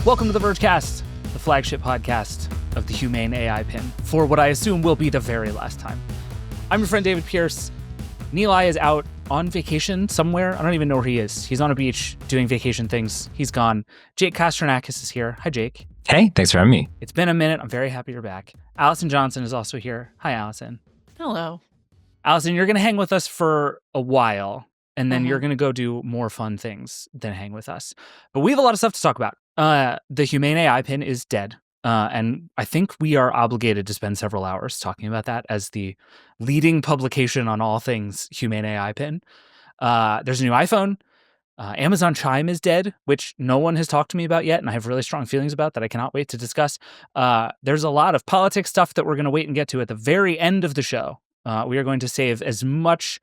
Welcome to the Vergecast, the flagship podcast of the Humane AI pin, for what I assume will be the very last time. I'm your friend David Pierce. Neil is out on vacation somewhere. I don't even know where he is. He's on a beach doing vacation things. He's gone. Jake Kastronakis is here. Hi, Jake. Hey, thanks for having me. It's been a minute. I'm very happy you're back. Allison Johnson is also here. Hi, Allison. Hello. Allison, you're going to hang with us for a while, and then you're going to go do more fun things than hang with us. But we have a lot of stuff to talk about. The Humane AI pin is dead. And I think we are obligated to spend several hours talking about that as the leading publication on all things Humane AI pin. There's a new iPhone. Amazon Chime is dead, which no one has talked to me about yet, and I have really strong feelings about that I cannot wait to discuss. There's a lot of politics stuff that we're going to wait and get to at the very end of the show. We are going to save as much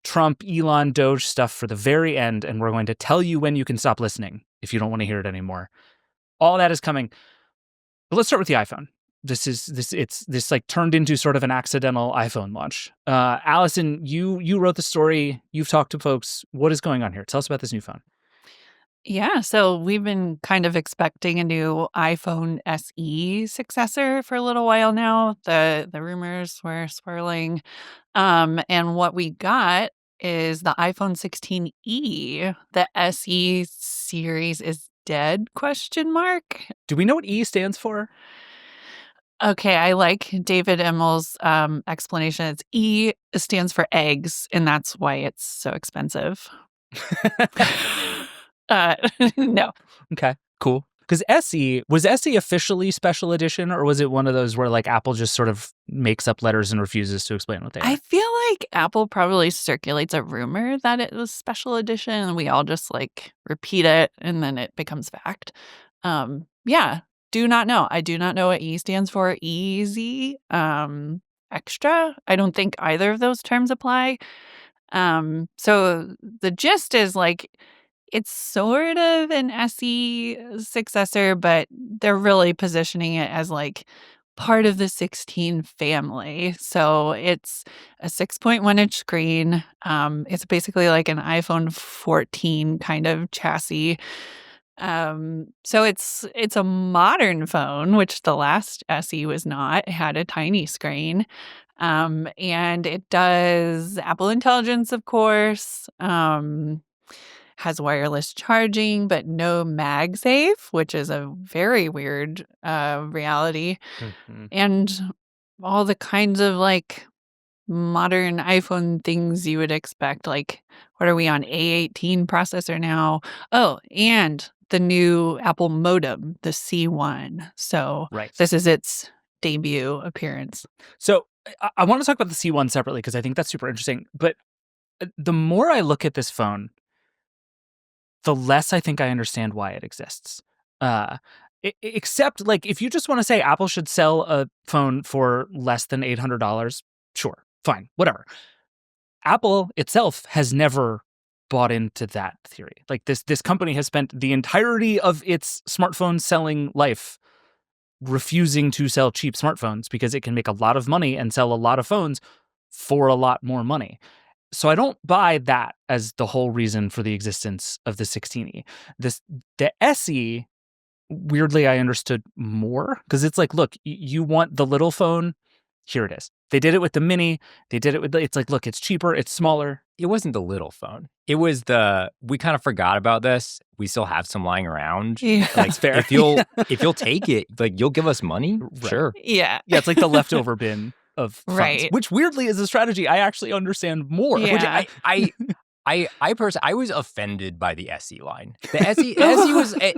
Trump, Elon, DOGE stuff for the very end, and we're going to tell you when you can stop listening if you don't want to hear it anymore. All that is coming. But let's start with the iPhone. This like turned into sort of an accidental iPhone launch. Allison, you wrote the story. You've talked to folks. What is going on here? Tell us about this new phone. Yeah, so we've been kind of expecting a new iPhone SE successor for a little while now. The rumors were swirling. And what we got is the iPhone 16e. The SE series is dead, ? Do we know what E stands for? Okay, I like David Immel's explanation. It's E stands for eggs, and that's why it's so expensive. No. Okay, cool. Because was SE officially special edition, or was it one of those where like Apple just sort of makes up letters and refuses to explain what they are? I feel like Apple probably circulates a rumor that it was special edition, and we all just like repeat it, and then it becomes fact. Yeah, do not know. I do not know what E stands for. Easy, extra. I don't think either of those terms apply. So the gist is like, it's sort of an SE successor, but they're really positioning it as like part of the 16 family. So it's a 6.1-inch screen. It's basically like an iPhone 14 kind of chassis. So it's a modern phone, which the last SE was not. It had a tiny screen. And it does Apple Intelligence, of course. Has wireless charging, but no MagSafe, which is a very weird reality. Mm-hmm. And all the kinds of like modern iPhone things you would expect. Like, what are we on? A18 processor now? Oh, and the new Apple modem, the C1. So This is its debut appearance. So I want to talk about the C1 separately because I think that's super interesting. But the more I look at this phone, the less I think I understand why it exists. Except, like, if you just want to say Apple should sell a phone for less than $800, sure, fine, whatever. Apple itself has never bought into that theory. Like, this company has spent the entirety of its smartphone selling life refusing to sell cheap smartphones because it can make a lot of money and sell a lot of phones for a lot more money. So I don't buy that as the whole reason for the existence of the 16e. The SE, weirdly, I understood more because it's like, look, you want the little phone? Here it is. They did it with the mini. They did it with it's like, look, it's cheaper, it's smaller. It wasn't the little phone. It was we kind of forgot about this. We still have some lying around. Yeah, like, that's fair. If you'll take it, like you'll give us money, right. Sure. Yeah, it's like the leftover bin of funds, right. Which weirdly is a strategy I actually understand more. Yeah. Which I personally, I was offended by the SE line. The SE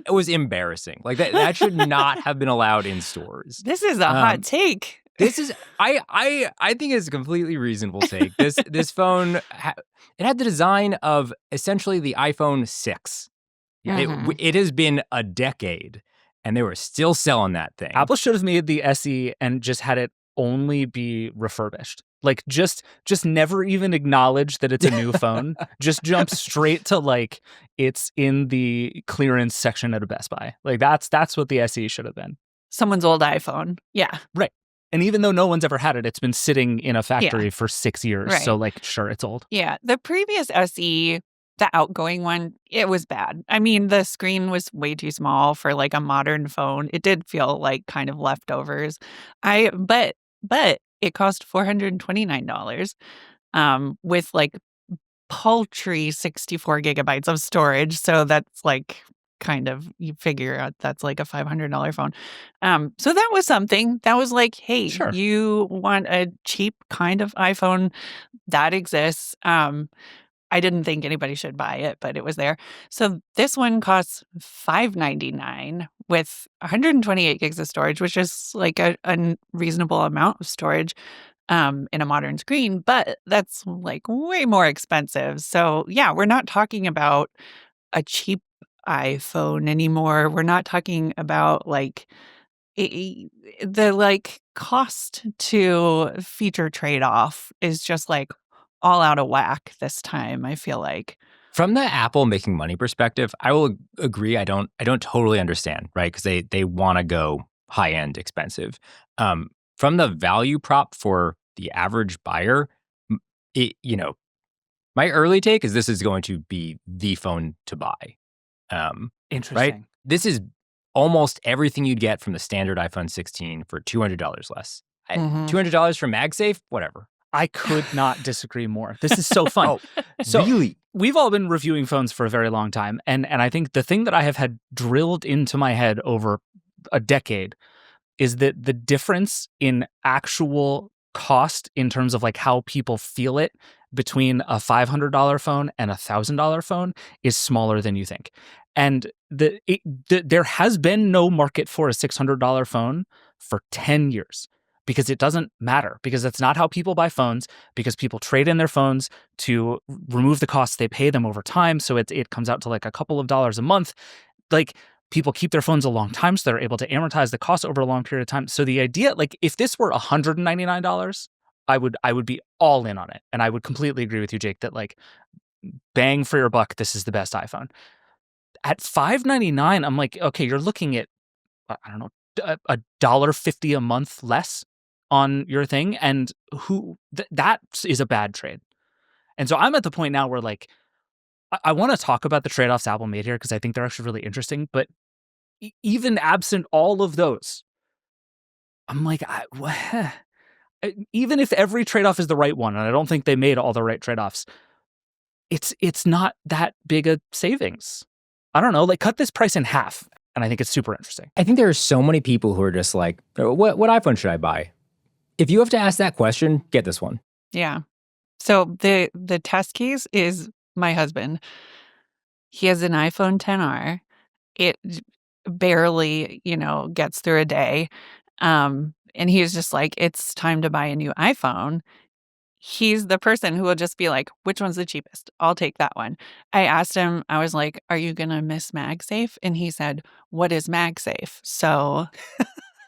was embarrassing. Like that should not have been allowed in stores. This is a hot take. This is I think it's a completely reasonable take. This phone it had the design of essentially the iPhone 6. Mm-hmm. It has been a decade, and they were still selling that thing. Apple should have made the SE and just had it only be refurbished. Like just never even acknowledge that it's a new phone. Just jump straight to like it's in the clearance section at a Best Buy. Like that's what the SE should have been. Someone's old iPhone. Yeah. Right. And even though no one's ever had it, it's been sitting in a factory for 6 years. Right. So like, sure, it's old. Yeah. The previous SE the outgoing one, it was bad. I mean, the screen was way too small for like a modern phone. It did feel like kind of leftovers. But it cost $429 with like paltry 64 gigabytes of storage. So that's like kind of, you figure out that's like a $500 phone. So that was something. That was like, hey, Sure. you want a cheap kind of iPhone that exists. I didn't think anybody should buy it, but it was there. So this one costs $599 with 128 gigs of storage, which is like a reasonable amount of storage in a modern screen, but that's like way more expensive. So yeah, we're not talking about a cheap iPhone anymore. We're not talking about like the like cost to feature trade-off is just like all out of whack this time, I feel like. From the Apple making money perspective, I will agree. I don't totally understand, right? Because they want to go high end, expensive. From the value prop for the average buyer, my early take is this is going to be the phone to buy. Interesting. Right? This is almost everything you'd get from the standard iPhone 16 for $200 less. $200 for MagSafe, whatever. I could not disagree more. This is so fun. So really? We've all been reviewing phones for a very long time. And I think the thing that I have had drilled into my head over a decade is that the difference in actual cost in terms of like how people feel it between a $500 phone and a $1,000 phone is smaller than you think. And there has been no market for a $600 phone for 10 years. Because it doesn't matter, because that's not how people buy phones, because people trade in their phones to remove the costs they pay them over time. So it comes out to like a couple of dollars a month. Like people keep their phones a long time, so they're able to amortize the cost over a long period of time. So the idea, like if this were $199, I would be all in on it. And I would completely agree with you, Jake, that like bang for your buck, this is the best iPhone. At $599, I'm like, okay, you're looking at, I don't know, $1.50 a month less on your thing, and that is a bad trade. And so I'm at the point now where like I want to talk about the trade-offs Apple made here because I think they're actually really interesting, but even absent all of those, I'm like, even if every trade-off is the right one, and I don't think they made all the right trade-offs, it's not that big a savings. I don't know, like cut this price in half, and I think it's super interesting. I think there are so many people who are just like, what iPhone should I buy? If you have to ask that question, get this one. Yeah. So the test case is my husband. He has an iPhone XR. It barely, gets through a day. And he's just like, it's time to buy a new iPhone. He's the person who will just be like, which one's the cheapest? I'll take that one. I asked him, I was like, are you going to miss MagSafe? And he said, what is MagSafe? So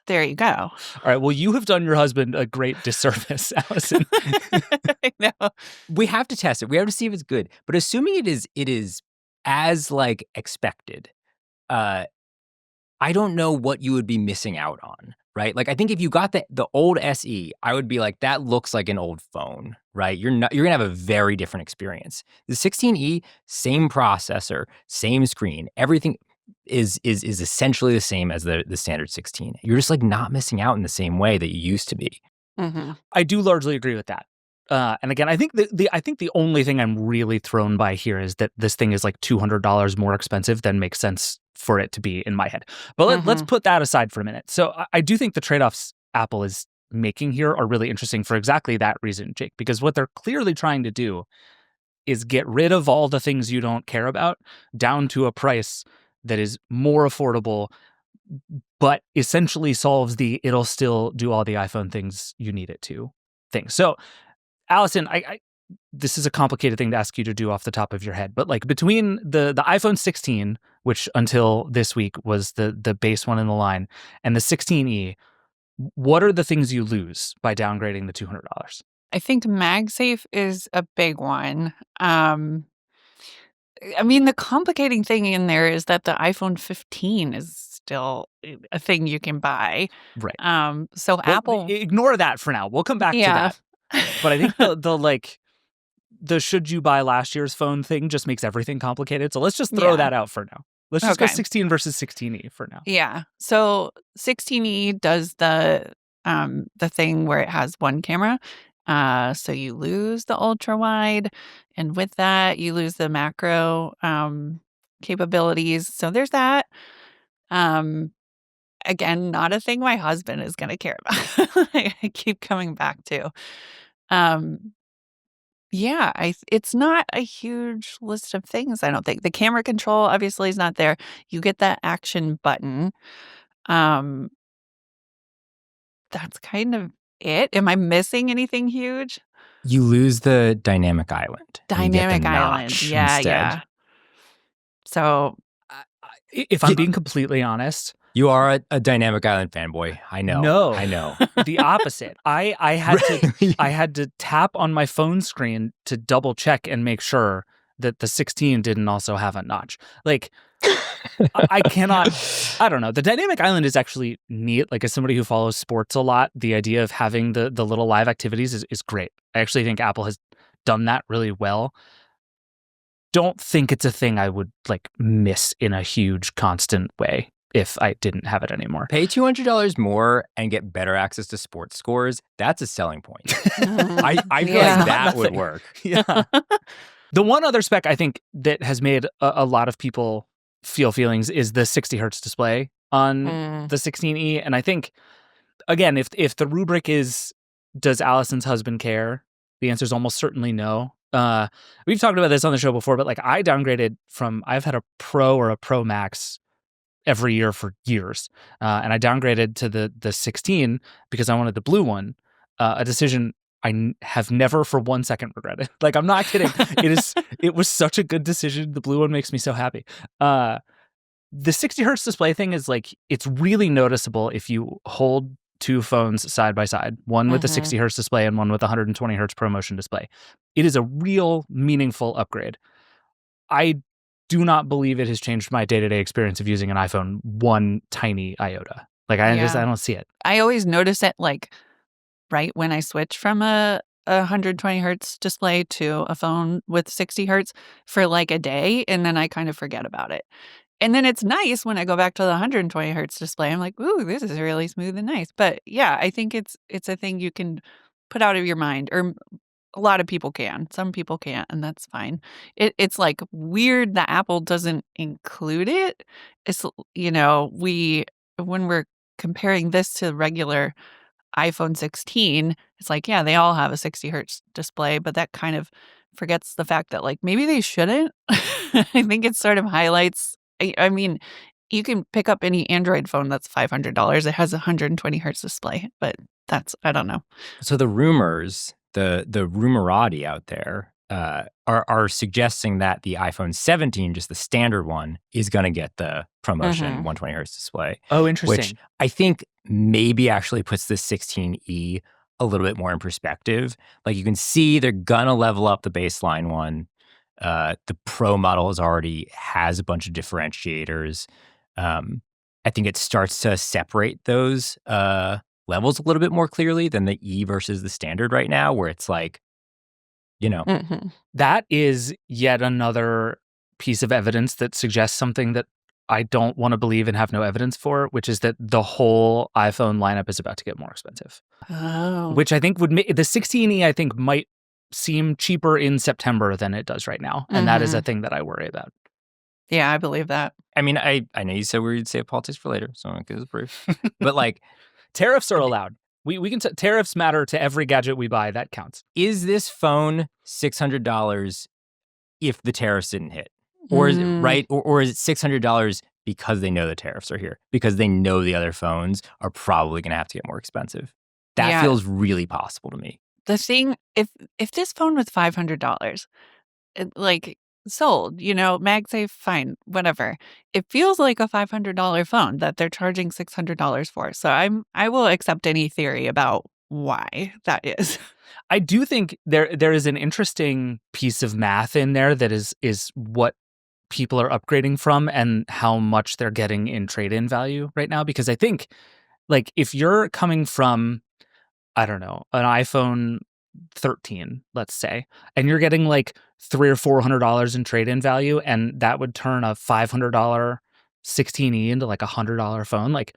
there you go. All right. Well, you have done your husband a great disservice, Allison. I know. We have to test it. We have to see if it's good. But assuming it is as like expected, I don't know what you would be missing out on, right? Like I think if you got the old SE, I would be like, that looks like an old phone, right? You're gonna have a very different experience. The 16E, same processor, same screen, everything is essentially the same as the standard 16. You're just like not missing out in the same way that you used to be. Mm-hmm. I do largely agree with that. And again, I think the only thing I'm really thrown by here is that this thing is like $200 more expensive than makes sense for it to be in my head. But let's put that aside for a minute. So I do think the trade-offs Apple is making here are really interesting for exactly that reason, Jake, because what they're clearly trying to do is get rid of all the things you don't care about down to a price that is more affordable, but essentially solves the it'll still do all the iPhone things you need it to thing. So, Allison, I this is a complicated thing to ask you to do off the top of your head, but like between the iPhone 16, which until this week was the base one in the line, and the 16E, what are the things you lose by downgrading the $200? I think MagSafe is a big one. I mean, the complicating thing in there is that the iPhone 15 is still a thing you can buy. Right. So well, Apple... Ignore that for now. We'll come back to that. But I think the like the should you buy last year's phone thing just makes everything complicated. So let's just throw that out for now. Let's just go 16 versus 16E for now. Yeah. So 16E does the thing where it has one camera. So you lose the ultra wide, and with that you lose the macro capabilities. So there's that. Again, not a thing my husband is going to care about. I keep coming back to. Yeah, it's not a huge list of things, I don't think. The camera control obviously is not there. You get that action button. That's kind of it. Am I missing anything huge? You lose the dynamic island. You get the Dynamic island. notch Yeah, instead. yeah. So If I'm being completely honest, you are a dynamic island fanboy. I know. No. I know. The opposite. I had to tap on my phone screen to double check and make sure that the 16 didn't also have a notch. Like, I cannot. I don't know. The dynamic island is actually neat. Like, as somebody who follows sports a lot, the idea of having the little live activities is great. I actually think Apple has done that really well. Don't think it's a thing I would like miss in a huge constant way if I didn't have it anymore. Pay $200 more and get better access to sports scores. That's a selling point. I feel like that would work. Yeah. The one other spec I think that has made a lot of people feel feelings is the 60 hertz display on the 16E. And I think, again, if the rubric is, does Allison's husband care? The answer is almost certainly no. We've talked about this on the show before, but like I downgraded from, I've had a Pro or a Pro Max every year for years. And I downgraded to the 16 because I wanted the blue one, a decision I have never for 1 second regretted. Like, I'm not kidding. It was such a good decision. The blue one makes me so happy. The 60 hertz display thing is like, it's really noticeable if you hold two phones side by side, one with a 60 hertz display and one with a 120 hertz ProMotion display. It is a real meaningful upgrade. I do not believe it has changed my day-to-day experience of using an iPhone one tiny iota. Like, I don't see it. I always notice it like right when I switch from a 120 hertz display to a phone with 60 hertz for like a day, and then I kind of forget about it. And then it's nice when I go back to the 120 hertz display. I'm like, ooh, this is really smooth and nice. But yeah, I think it's a thing you can put out of your mind, or a lot of people can. Some people can't, and that's fine. It's like weird that Apple doesn't include it. It's, when we're comparing this to regular iPhone 16, it's like, yeah, they all have a 60 hertz display, but that kind of forgets the fact that like maybe they shouldn't. I think it sort of highlights. I mean, you can pick up any Android phone that's $500. It has a 120 hertz display, but I don't know. So the rumors, the rumorati out there are suggesting that the iPhone 17, just the standard one, is going to get the ProMotion 120 hertz display. Oh, interesting. Which I think maybe actually puts the 16E a little bit more in perspective. Like, you can see they're going to level up the baseline one. The Pro model already has a bunch of differentiators. I think it starts to separate those levels a little bit more clearly than the E versus the standard right now, where it's like, That is yet another piece of evidence that suggests something that I don't want to believe and have no evidence for, which is that the whole iPhone lineup is about to get more expensive. Oh. Which I think would make the 16E, I think, might seem cheaper in September than it does right now. And that is a thing that I worry about. Yeah, I believe that. I mean, I know you said we'd save politics for later, so I'll give this brief. But like, tariffs are allowed. We can tariffs matter to every gadget we buy. That counts. Is this phone $600 if the tariffs didn't hit? Or is it right? Or is it $600 because they know the tariffs are here? Because they know the other phones are probably going to have to get more expensive. That feels really possible to me. The thing, if this phone was $500, like sold, MagSafe, fine, whatever. It feels like a $500 phone that they're charging $600 for. So I will accept any theory about why that is. I do think there is an interesting piece of math in there that is what people are upgrading from and how much they're getting in trade-in value right now. Because I think, like, if you're coming from, I don't know, an iPhone 13, let's say, and you're getting like $300 or $400 in trade-in value, and that would turn a $500 16E into like $100 phone, like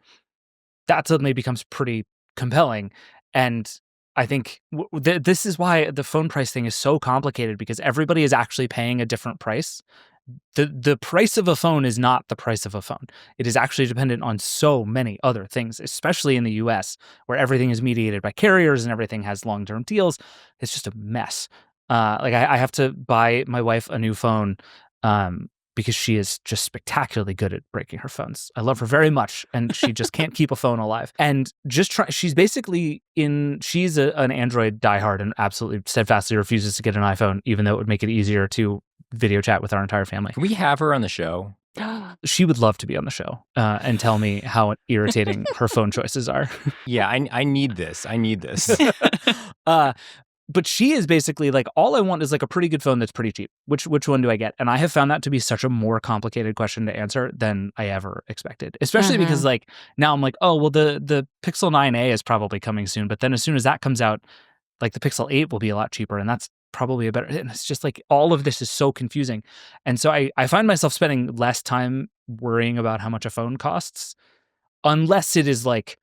that suddenly becomes pretty compelling. And I think this is why the phone price thing is so complicated, because everybody is actually paying a different price. The price of a phone is not the price of a phone. It is actually dependent on so many other things, especially in the US, where everything is mediated by carriers and everything has long-term deals. It's just a mess. Like I have to buy my wife a new phone because she is just spectacularly good at breaking her phones. I love her very much, and she just can't keep a phone alive. And she's basically she's an Android diehard and absolutely steadfastly refuses to get an iPhone, even though it would make it easier to video chat with our entire family. Can we have her on the show? She would love to be on the show and tell me how irritating her phone choices are. Yeah, I need this. I need this. But she is basically like, all I want is like a pretty good phone that's pretty cheap. Which one do I get? And I have found that to be such a more complicated question to answer than I ever expected. Especially because like now I'm like, oh, well, the Pixel 9a is probably coming soon. But then as soon as that comes out, like the Pixel 8 will be a lot cheaper, and that's probably a better. And it's just like all of this is so confusing. And so I find myself spending less time worrying about how much a phone costs, unless it is like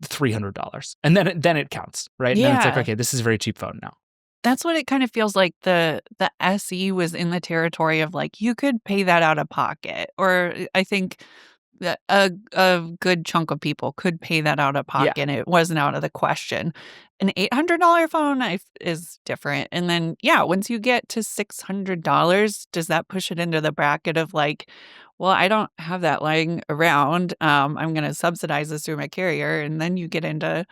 $300, and then it counts, right? Yeah. And then it's like, okay, this is a very cheap phone now. That's what it kind of feels like. The SE was in the territory of like, you could pay that out of pocket, or I think that a good chunk of people could pay that out of pocket. And it wasn't out of the question. An $800 phone is different. And then, yeah, once you get to $600, does that push it into the bracket of like, well, I don't have that lying around. I'm going to subsidize this through my carrier. And then you get into,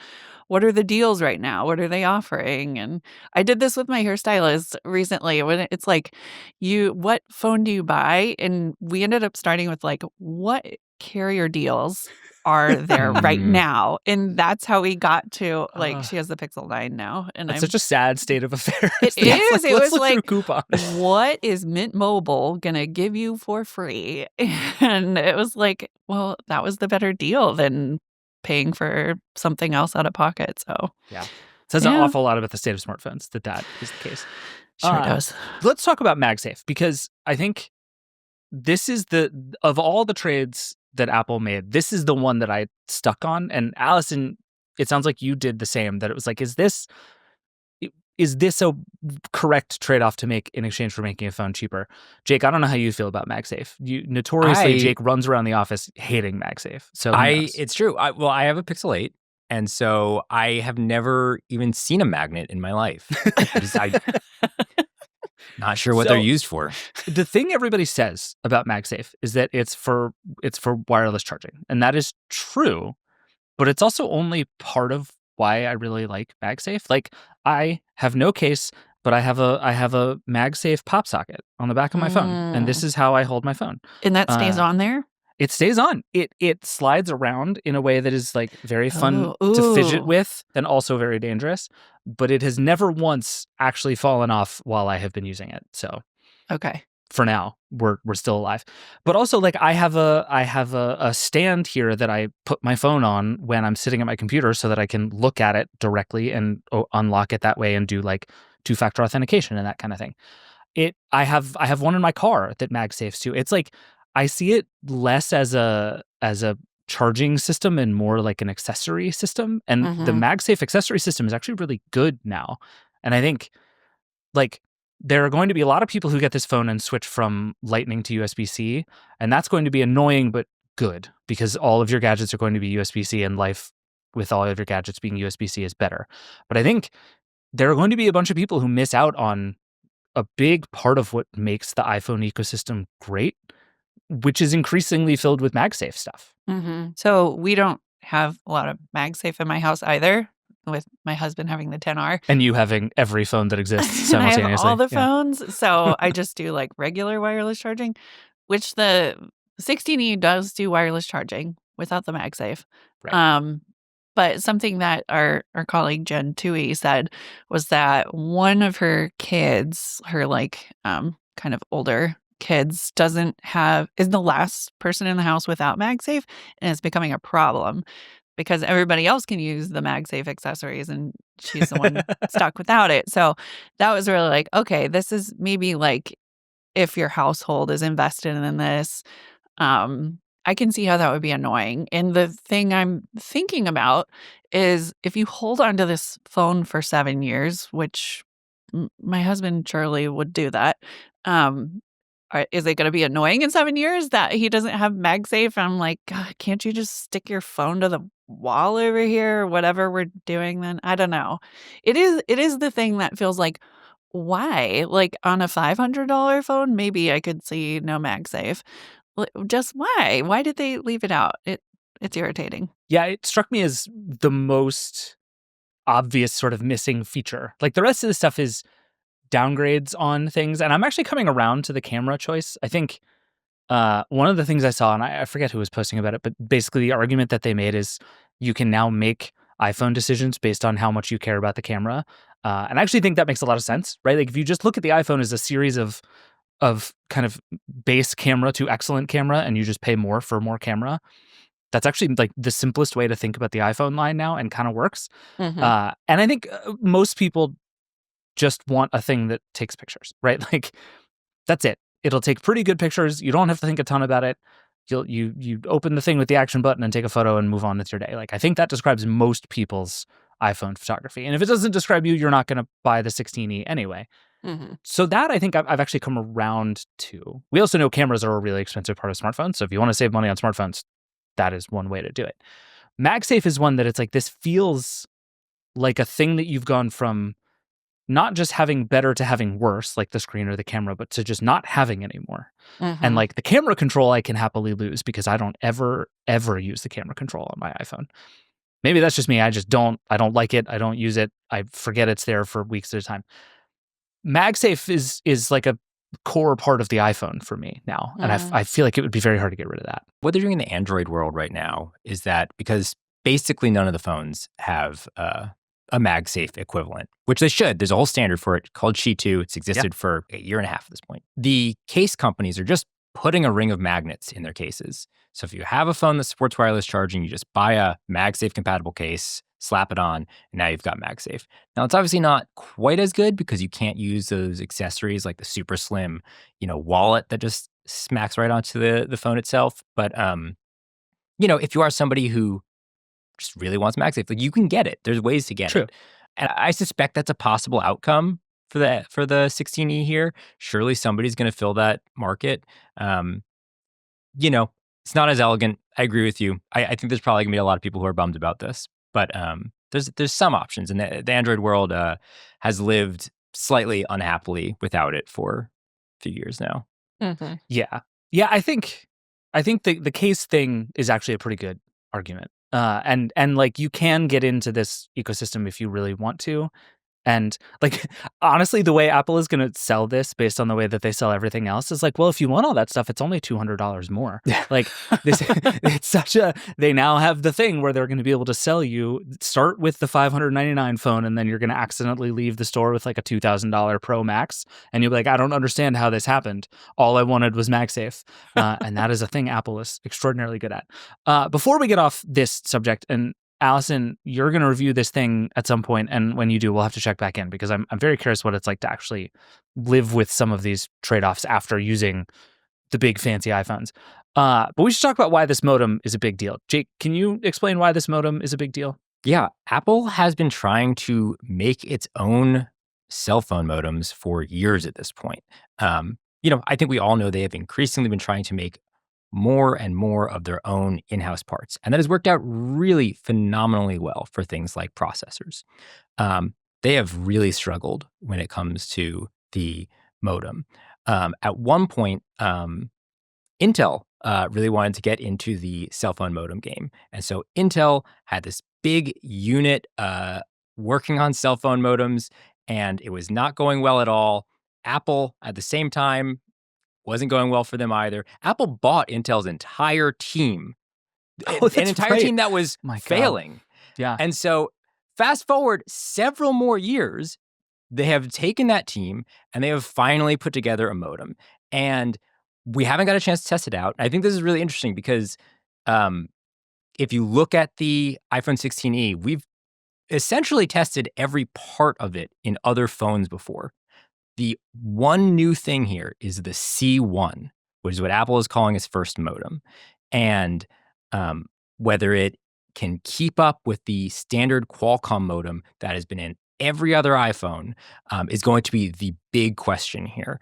what are the deals right now? What are they offering? And I did this with my hairstylist recently, when it's like, what phone do you buy? And we ended up starting with like, what carrier deals are there right now? And that's how we got to like, she has the Pixel 9 now. And it's such a sad state of affairs. It is. Like, it was like, coupons. What is Mint Mobile going to give you for free? And it was like, well, that was the better deal than paying for something else out of pocket. So yeah, it says an awful lot about the state of smartphones that is the case. Sure does. Let's talk about MagSafe, because I think this is of all the trades that Apple made, this is the one that I stuck on. And Allison, it sounds like you did the same, that it was like, is this a correct trade-off to make in exchange for making a phone cheaper? Jake, I don't know how you feel about MagSafe. Notoriously, Jake runs around the office hating MagSafe. So it's true. I have a Pixel 8, and so I have never even seen a magnet in my life. I'm not sure what they're used for. The thing everybody says about MagSafe is that it's for wireless charging, and that is true, but it's also only part of why I really like MagSafe. Like, I have no case, but I have a MagSafe pop socket on the back of my phone, and this is how I hold my phone. And that stays on there? It stays on. It slides around in a way that is like very fun to fidget with, and also very dangerous. But it has never once actually fallen off while I have been using it. So, okay. For now, we're still alive. But also, like, I have a stand here that I put my phone on when I'm sitting at my computer, so that I can look at it directly and unlock it that way and do like two-factor authentication and that kind of thing. I have one in my car that MagSafes too. It's like, I see it less as a charging system and more like an accessory system. And the MagSafe accessory system is actually really good now. And I think, like, there are going to be a lot of people who get this phone and switch from Lightning to USB-C, and that's going to be annoying but good, because all of your gadgets are going to be USB-C, and life with all of your gadgets being USB-C is better. But I think there are going to be a bunch of people who miss out on a big part of what makes the iPhone ecosystem great, which is increasingly filled with MagSafe stuff. So we don't have a lot of MagSafe in my house either, with my husband having the 10R. And you having every phone that exists simultaneously. I have all the phones, so I just do like regular wireless charging, which the 16E does do wireless charging without the MagSafe. Right. But something that our colleague Jen Tui said was that one of her kids, her like kind of older kids, is the last person in the house without MagSafe, and it's becoming a problem. because everybody else can use the MagSafe accessories and she's the one stuck without it. So that was really like, okay, this is maybe like if your household is invested in this, I can see how that would be annoying. And the thing I'm thinking about is if you hold onto this phone for 7 years, which my husband Charlie would do that, um, is it going to be annoying in 7 years that he doesn't have MagSafe? I'm like, God, can't you just stick your phone to the wall over here or whatever we're doing then? I don't know. It is the thing that feels like, why? Like on a $500 phone, maybe I could see no MagSafe. Just why? Why did they leave it out? It's irritating. Yeah, it struck me as the most obvious sort of missing feature. Like the rest of the stuff is downgrades on things, and I'm actually coming around to the camera choice. I think one of the things I saw, and I forget who was posting about it, but basically the argument that they made is you can now make iPhone decisions based on how much you care about the camera. And I actually think that makes a lot of sense, right? Like if you just look at the iPhone as a series of kind of base camera to excellent camera, and you just pay more for more camera, that's actually like the simplest way to think about the iPhone line now, and kind of works. Mhm. And I think most people just want a thing that takes pictures, right? Like that's it. It'll take pretty good pictures. You don't have to think a ton about it. You open the thing with the action button and take a photo and move on with your day. Like I think that describes most people's iPhone photography. And if it doesn't describe you, you're not going to buy the 16E anyway. Mhm. So that I think I've actually come around to. We also know cameras are a really expensive part of smartphones. So if you want to save money on smartphones, that is one way to do it. MagSafe is one that it's like this feels like a thing that you've gone from not just having better to having worse, like the screen or the camera, but to just not having anymore. And Mhm. like the camera control, I can happily lose because I don't ever use the camera control on my iPhone. Maybe that's just me. I don't like it. I don't use it. I forget it's there for weeks at a time. MagSafe is like a core part of the iPhone for me now. And Mm. I feel like it would be very hard to get rid of that. What they're doing in the Android world right now is that because basically none of the phones have a MagSafe equivalent, which they should. There's a whole standard for it called Qi2. It's existed for a year and a half at this point. The case companies are just putting a ring of magnets in their cases. So if you have a phone that supports wireless charging, you just buy a MagSafe compatible case, slap it on, and now you've got MagSafe. Now it's obviously not quite as good because you can't use those accessories like the super slim, wallet that just smacks right onto the phone itself. But if you are somebody who just really wants MagSafe, like you can get it. There's ways to get True. it. And I suspect that's a possible outcome for the 16E here. Surely somebody's going to fill that market. Um, it's not as elegant. I agree with you. I think there's probably going to be a lot of people who are bummed about this, but there's some options, and the Android world has lived slightly unhappily without it for a few years now. Mhm. Yeah. Yeah, I think the case thing is actually a pretty good argument. And like you can get into this ecosystem if you really want to. And like honestly, the way Apple is going to sell this based on the way that they sell everything else is like, well, if you want all that stuff, it's only $200 more. Like this, it's such a. They now have the thing where they're going to be able to sell you. Start with the $599 phone, and then you're going to accidentally leave the store with like a $2,000 Pro Max, and you'll be like, I don't understand how this happened. All I wanted was MagSafe, and that is a thing Apple is extraordinarily good at. Before we get off this subject, and Allison, you're going to review this thing at some point, and when you do, we'll have to check back in because I'm very curious what it's like to actually live with some of these trade-offs after using the big fancy iPhones. But we should talk about why this modem is a big deal. Jake, can you explain why this modem is a big deal? Yeah, Apple has been trying to make its own cell phone modems for years at this point. I think we all know they have increasingly been trying to make more and more of their own in-house parts. And that has worked out really phenomenally well for things like processors. They have really struggled when it comes to the modem. At one point, Intel really wanted to get into the cell phone modem game. And so Intel had this big unit working on cell phone modems, and it was not going well at all. Apple, at the same time, wasn't going well for them either. Apple bought Intel's entire team, Oh, an that's entire right. team that was My God. failing. Yeah. And so fast forward several more years, they have taken that team and they have finally put together a modem. And we haven't got a chance to test it out. I think this is really interesting because if you look at the iPhone 16e, we've essentially tested every part of it in other phones before. The one new thing here is the C1, which is what Apple is calling its first modem. And whether it can keep up with the standard Qualcomm modem that has been in every other iPhone is going to be the big question here,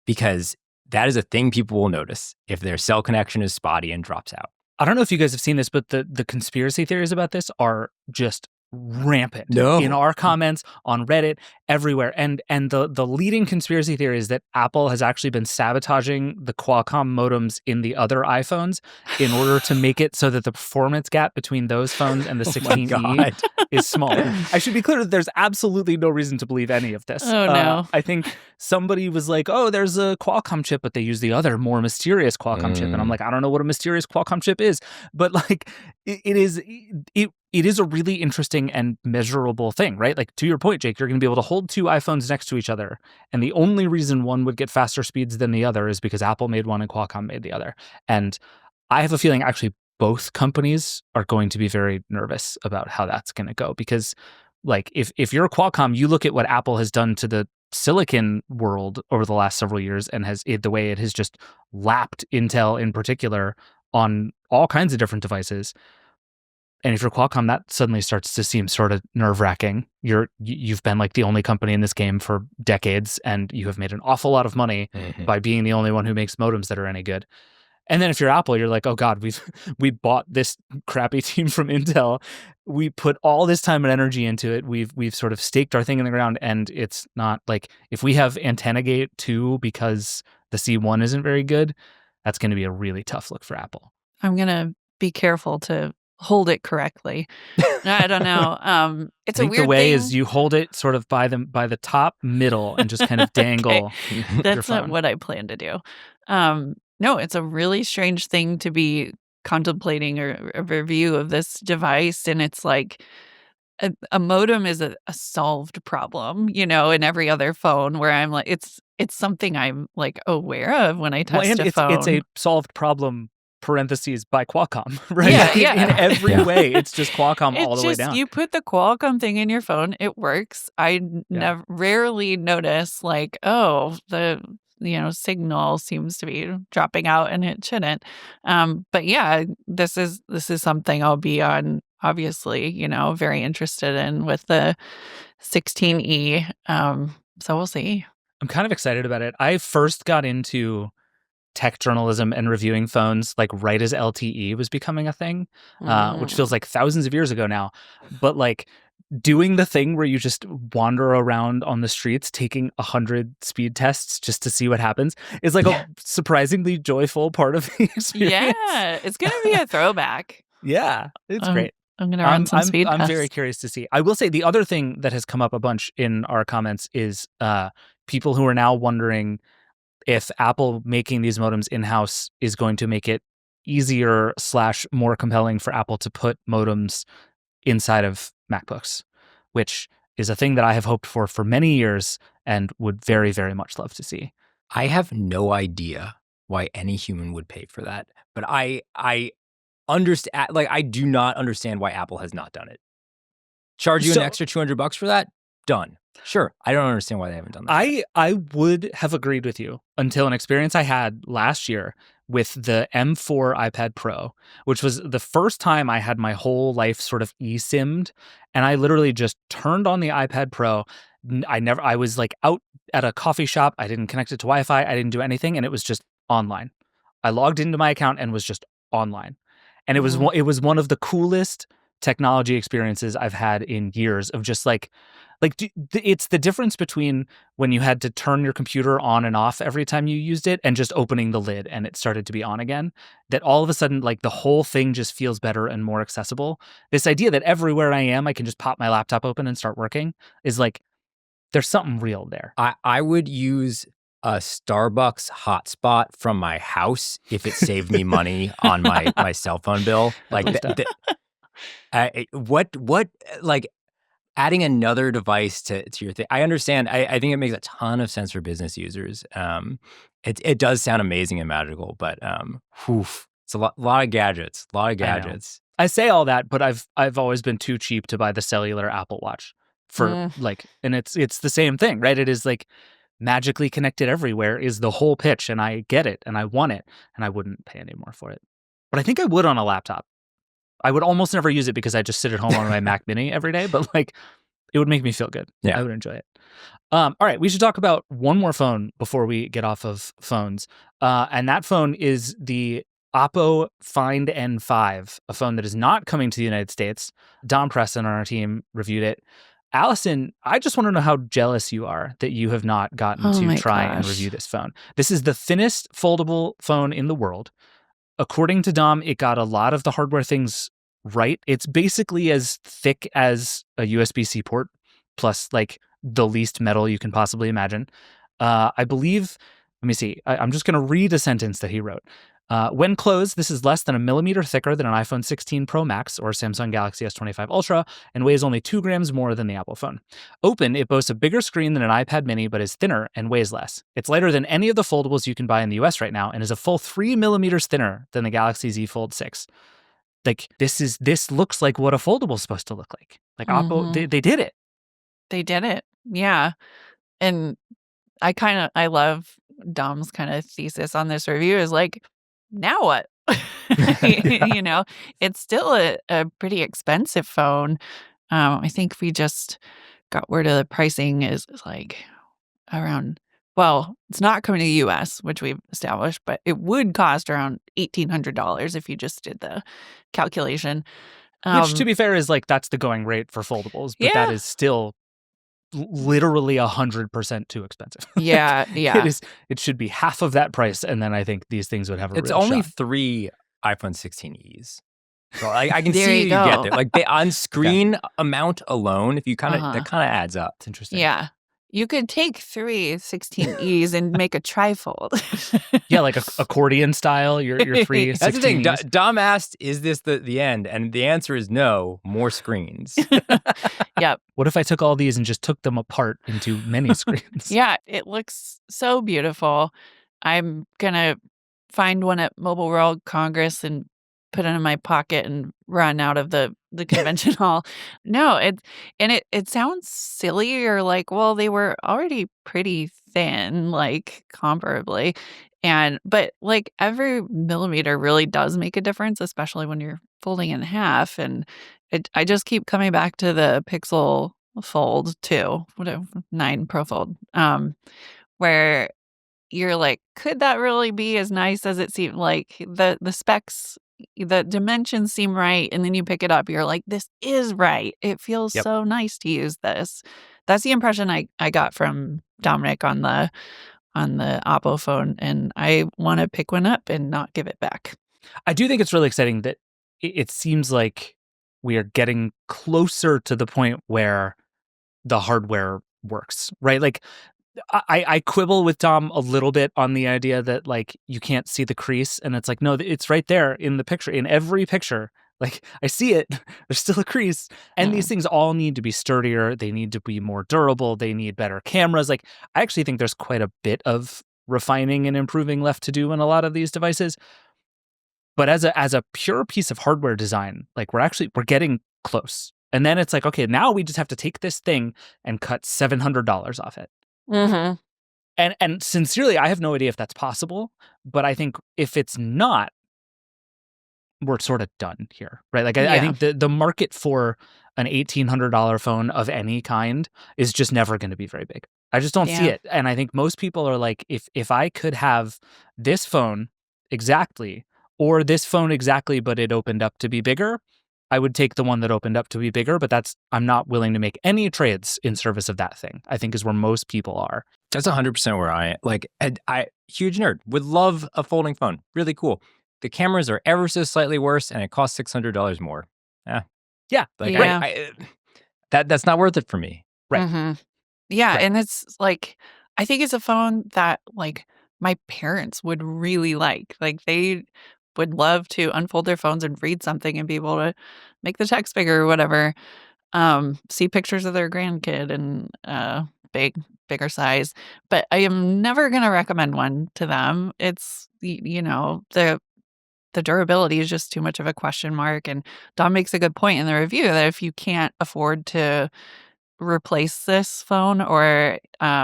because that is a thing people will notice if their cell connection is spotty and drops out. I don't know if you guys have seen this, but the conspiracy theories about this are just rampant in our comments on Reddit, everywhere. And the leading conspiracy theory is that Apple has actually been sabotaging the Qualcomm modems in the other iPhones in order to make it so that the performance gap between those phones and the 16e is smaller. I should be clear that there's absolutely no reason to believe any of this. Oh, no. I think somebody was like, oh, there's a Qualcomm chip, but they use the other more mysterious Qualcomm chip. And I'm like, I don't know what a mysterious Qualcomm chip is. But like, it is a really interesting and measurable thing, right? Like, to your point, Jake, you're going to be able to hold two iPhones next to each other. And the only reason one would get faster speeds than the other is because Apple made one and Qualcomm made the other. And I have a feeling actually both companies are going to be very nervous about how that's going to go. Because like, if you're Qualcomm, you look at what Apple has done to the silicon world over the last several years and the way it has just lapped Intel in particular on all kinds of different devices. And if you're Qualcomm, that suddenly starts to seem sort of nerve-wracking. You've been like the only company in this game for decades, and you have made an awful lot of money by being the only one who makes modems that are any good. And then if you're Apple, you're like, oh God, we bought this crappy team from Intel. We put all this time and energy into it. We've sort of staked our thing in the ground, and it's not like, if we have Antenna Gate 2 because the C1 isn't very good, that's going to be a really tough look for Apple. I'm going to be careful to hold it correctly. I don't know. It's I think a weird the way thing. is you hold it sort of by the top middle and just kind of dangle. That's not what I plan to do. No, it's a really strange thing to be contemplating a review of this device. And it's like a modem is a solved problem, in every other phone, where I'm like, it's something I'm like aware of when I test a phone. It's a solved problem, parentheses, by Qualcomm, right? Yeah. In every way, it's just Qualcomm all the way down. You put the Qualcomm thing in your phone, it works. I rarely notice like, oh, the signal seems to be dropping out and it shouldn't. But yeah, this is something I'll be on, obviously, very interested in with the 16E. So we'll see. I'm kind of excited about it. I first got into tech journalism and reviewing phones like right as LTE was becoming a thing, which feels like thousands of years ago now. But like doing the thing where you just wander around on the streets taking 100 speed tests just to see what happens is like a surprisingly joyful part of the experience. Yeah, it's going to be a throwback. Yeah, it's great. I'm going to run some speed tests. I'm very curious to see. I will say the other thing that has come up a bunch in our comments is people who are now wondering if Apple making these modems in-house is going to make it easier / more compelling for Apple to put modems inside of MacBooks, which is a thing that I have hoped for many years and would very, very much love to see. I have no idea why any human would pay for that, but I understand. Like, I do not understand why Apple has not done it. Charge you an extra $200 for that? Done. Sure. I don't understand why they haven't done that. I would have agreed with you until an experience I had last year with the M4 iPad Pro, which was the first time I had my whole life sort of eSIMmed, and I literally just turned on the iPad Pro. I was like out at a coffee shop. I didn't connect it to Wi-Fi. I didn't do anything, and it was just online. I logged into my account and was just online. And it was one of the coolest technology experiences I've had in years of just like it's the difference between when you had to turn your computer on and off every time you used it and just opening the lid and it started to be on again, that all of a sudden like the whole thing just feels better and more accessible. This idea that everywhere I am I can just pop my laptop open and start working is like there's something real there. I would use a Starbucks hotspot from my house if it saved me money on my cell phone bill. Like what like adding another device to your thing. I understand. I think it makes a ton of sense for business users. It does sound amazing and magical, but It's a lot of gadgets. A lot of I know. gadgets. I say all that, but I've always been too cheap to buy the cellular Apple Watch for and it's the same thing, right? It is like magically connected everywhere is the whole pitch, and I get it and I want it, and I wouldn't pay any more for it. But I think I would on a laptop. I would almost never use it because I just sit at home on my Mac Mini every day, but like it would make me feel good. Yeah. I would enjoy it. All right, we should talk about one more phone before we get off of phones. And that phone is the Oppo Find N5, a phone that is not coming to the United States. Dom Preston on our team reviewed it. Allison, I just want to know how jealous you are that you have not gotten to try and review this phone. This is the thinnest foldable phone in the world. According to Dom, it got a lot of the hardware things right. It's basically as thick as a USB-C port, plus like the least metal you can possibly imagine. I believe, let me see, I'm just going to read a sentence that he wrote. When closed, this is less than a millimeter thicker than an iPhone 16 Pro Max or Samsung Galaxy S25 Ultra and weighs only 2 grams more than the Apple phone. Open, it boasts a bigger screen than an iPad mini but is thinner and weighs less. It's lighter than any of the foldables you can buy in the US right now and is a full 3 millimeters thinner than the Galaxy Z Fold 6. Like, this looks like what a foldable is supposed to look like. Like, Oppo, they did it. They did it. Yeah. And I love Dom's kind of thesis on this review is like, now what? You know, it's still a pretty expensive phone. I think we just got word of the pricing is like around, well, it's not coming to the US, which we've established, but it would cost around $1,800 if you just did the calculation. Which, to be fair, is like, that's the going rate for foldables, but that is still literally 100% too expensive. Yeah. It should be half of that price, and then I think these things would have a It's real only shot. 3 iPhone 16es. So I can There see you you get go. there. Like on screen amount alone, if you that kind of adds up. It's interesting. Yeah. You could take 3 16Es and make a trifold. Yeah, like accordion style, your 3 16Es. That's the thing. Dom asked, is this the end? And the answer is no, more screens. Yep. What if I took all these and just took them apart into many screens? Yeah, it looks so beautiful. I'm going to find one at Mobile World Congress and put it in my pocket and run out of the convention hall. No, it sounds silly or like, well, they were already pretty thin, like comparably. But like every millimeter really does make a difference, especially when you're folding in half. And I just keep coming back to the Pixel Fold 2, whatever, 9 Pro Fold, where you're like, could that really be as nice as it seemed? Like the specs, the dimensions seem right, and then you pick it up, you're like, this is right. It feels so nice to use this. That's the impression I got from Dominic on the Oppo phone, and I want to pick one up and not give it back. I do think it's really exciting that it seems like we are getting closer to the point where the hardware works, right? Like, I quibble with Dom a little bit on the idea that like you can't see the crease, and it's like, no, it's right there in the picture, in every picture. Like, I see it. There's still a crease. And these things all need to be sturdier. They need to be more durable. They need better cameras. Like, I actually think there's quite a bit of refining and improving left to do in a lot of these devices. But as a pure piece of hardware design, like we're getting close. And then it's like, okay, now we just have to take this thing and cut $700 off it. Mm-hmm. And sincerely, I have no idea if that's possible, but I think if it's not, we're sort of done here, right? Like, I think the market for an $1,800 phone of any kind is just never going to be very big. I just don't see it. And I think most people are like, if I could have this phone exactly, or this phone exactly, but it opened up to be bigger, I would take the one that opened up to be bigger, but I'm not willing to make any trades in service of that thing, I think is where most people are. That's 100% where I am. Like, I huge nerd, would love a folding phone. Really cool. The cameras are ever so slightly worse, and it costs $600 more. Yeah. Like, right. That's not worth it for me. Right. Mm-hmm. Yeah. Right. And it's like, I think it's a phone that like my parents would really like. Like they would love to unfold their phones and read something and be able to make the text bigger or whatever. See pictures of their grandkid and bigger size. But I am never going to recommend one to them. It's, the the durability is just too much of a question mark. And Dom makes a good point in the review that if you can't afford to replace this phone or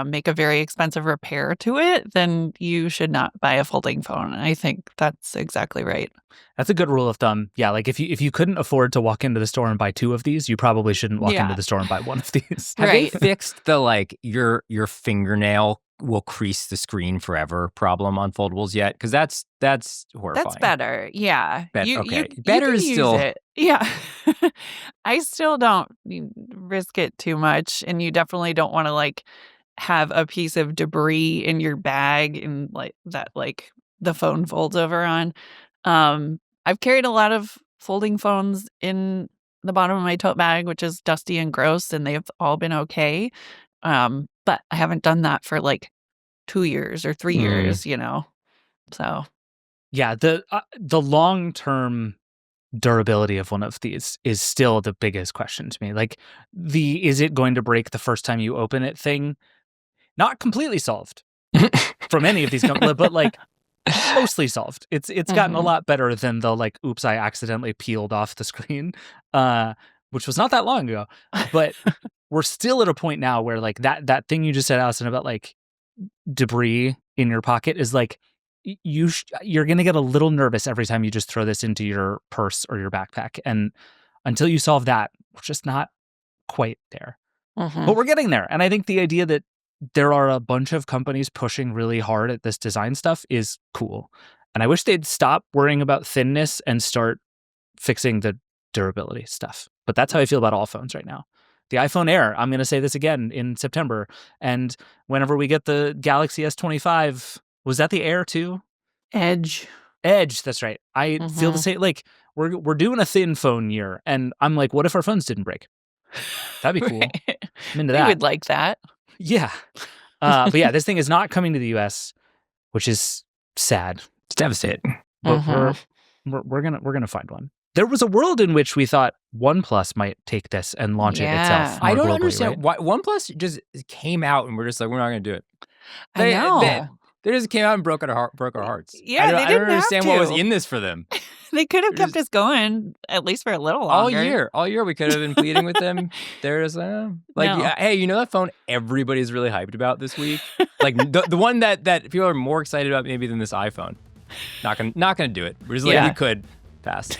make a very expensive repair to it, then you should not buy a folding phone. And I think that's exactly right. That's a good rule of thumb. Yeah, like if you couldn't afford to walk into the store and buy 2 of these, you probably shouldn't walk into the store and buy 1 of these. Have they Right. fixed the like your fingernail will crease the screen forever problem on foldables yet? Because that's horrifying. That's better. Yeah. Okay. You Better can is use still it. Yeah. I still don't risk it too much. And you definitely don't want to like have a piece of debris in your bag and like that like the phone folds over on. I've carried a lot of folding phones in the bottom of my tote bag, which is dusty and gross, and they've all been okay. But I haven't done that for like 2 years or 3 years, you know. So Yeah, the long-term durability of one of these is still the biggest question to me. Like is it going to break the first time you open it thing? Not completely solved from any of these companies, but like mostly solved. It's gotten a lot better than the like, oops, I accidentally peeled off the screen, which was not that long ago. But we're still at a point now where like that thing you just said, Allison, about like debris in your pocket is like you're gonna get a little nervous every time you just throw this into your purse or your backpack, and until you solve that, we're just not quite there. But we're getting there, and I think the idea that there are a bunch of companies pushing really hard at this design stuff is cool. And I wish they'd stop worrying about thinness and start fixing the durability stuff. But that's how I feel about all phones right now. The iPhone Air, I'm going to say this again in September. And whenever we get the Galaxy S25, was that the Air too? Edge, that's right. I feel the same. Like we're doing a thin phone year, and I'm like, what if our phones didn't break? That'd be cool. Right. I'm into that. I would like that. Yeah. But yeah, this thing is not coming to the US, which is sad. It's devastating. But we're gonna find one. There was a world in which we thought OnePlus might take this and launch it itself. I don't globally, understand right? why OnePlus just came out and we're just like, we're not going to do it. I know. They just came out and broke our hearts. Yeah, I they don't didn't understand have what was to. in this for them. They could have They're kept us going at least for a little longer. All year, we could have been pleading with them. They're just like, No. yeah, hey, you know that phone everybody's really hyped about this week? Like the one that people are more excited about maybe than this iPhone. Not gonna do it. We're just like, we could pass.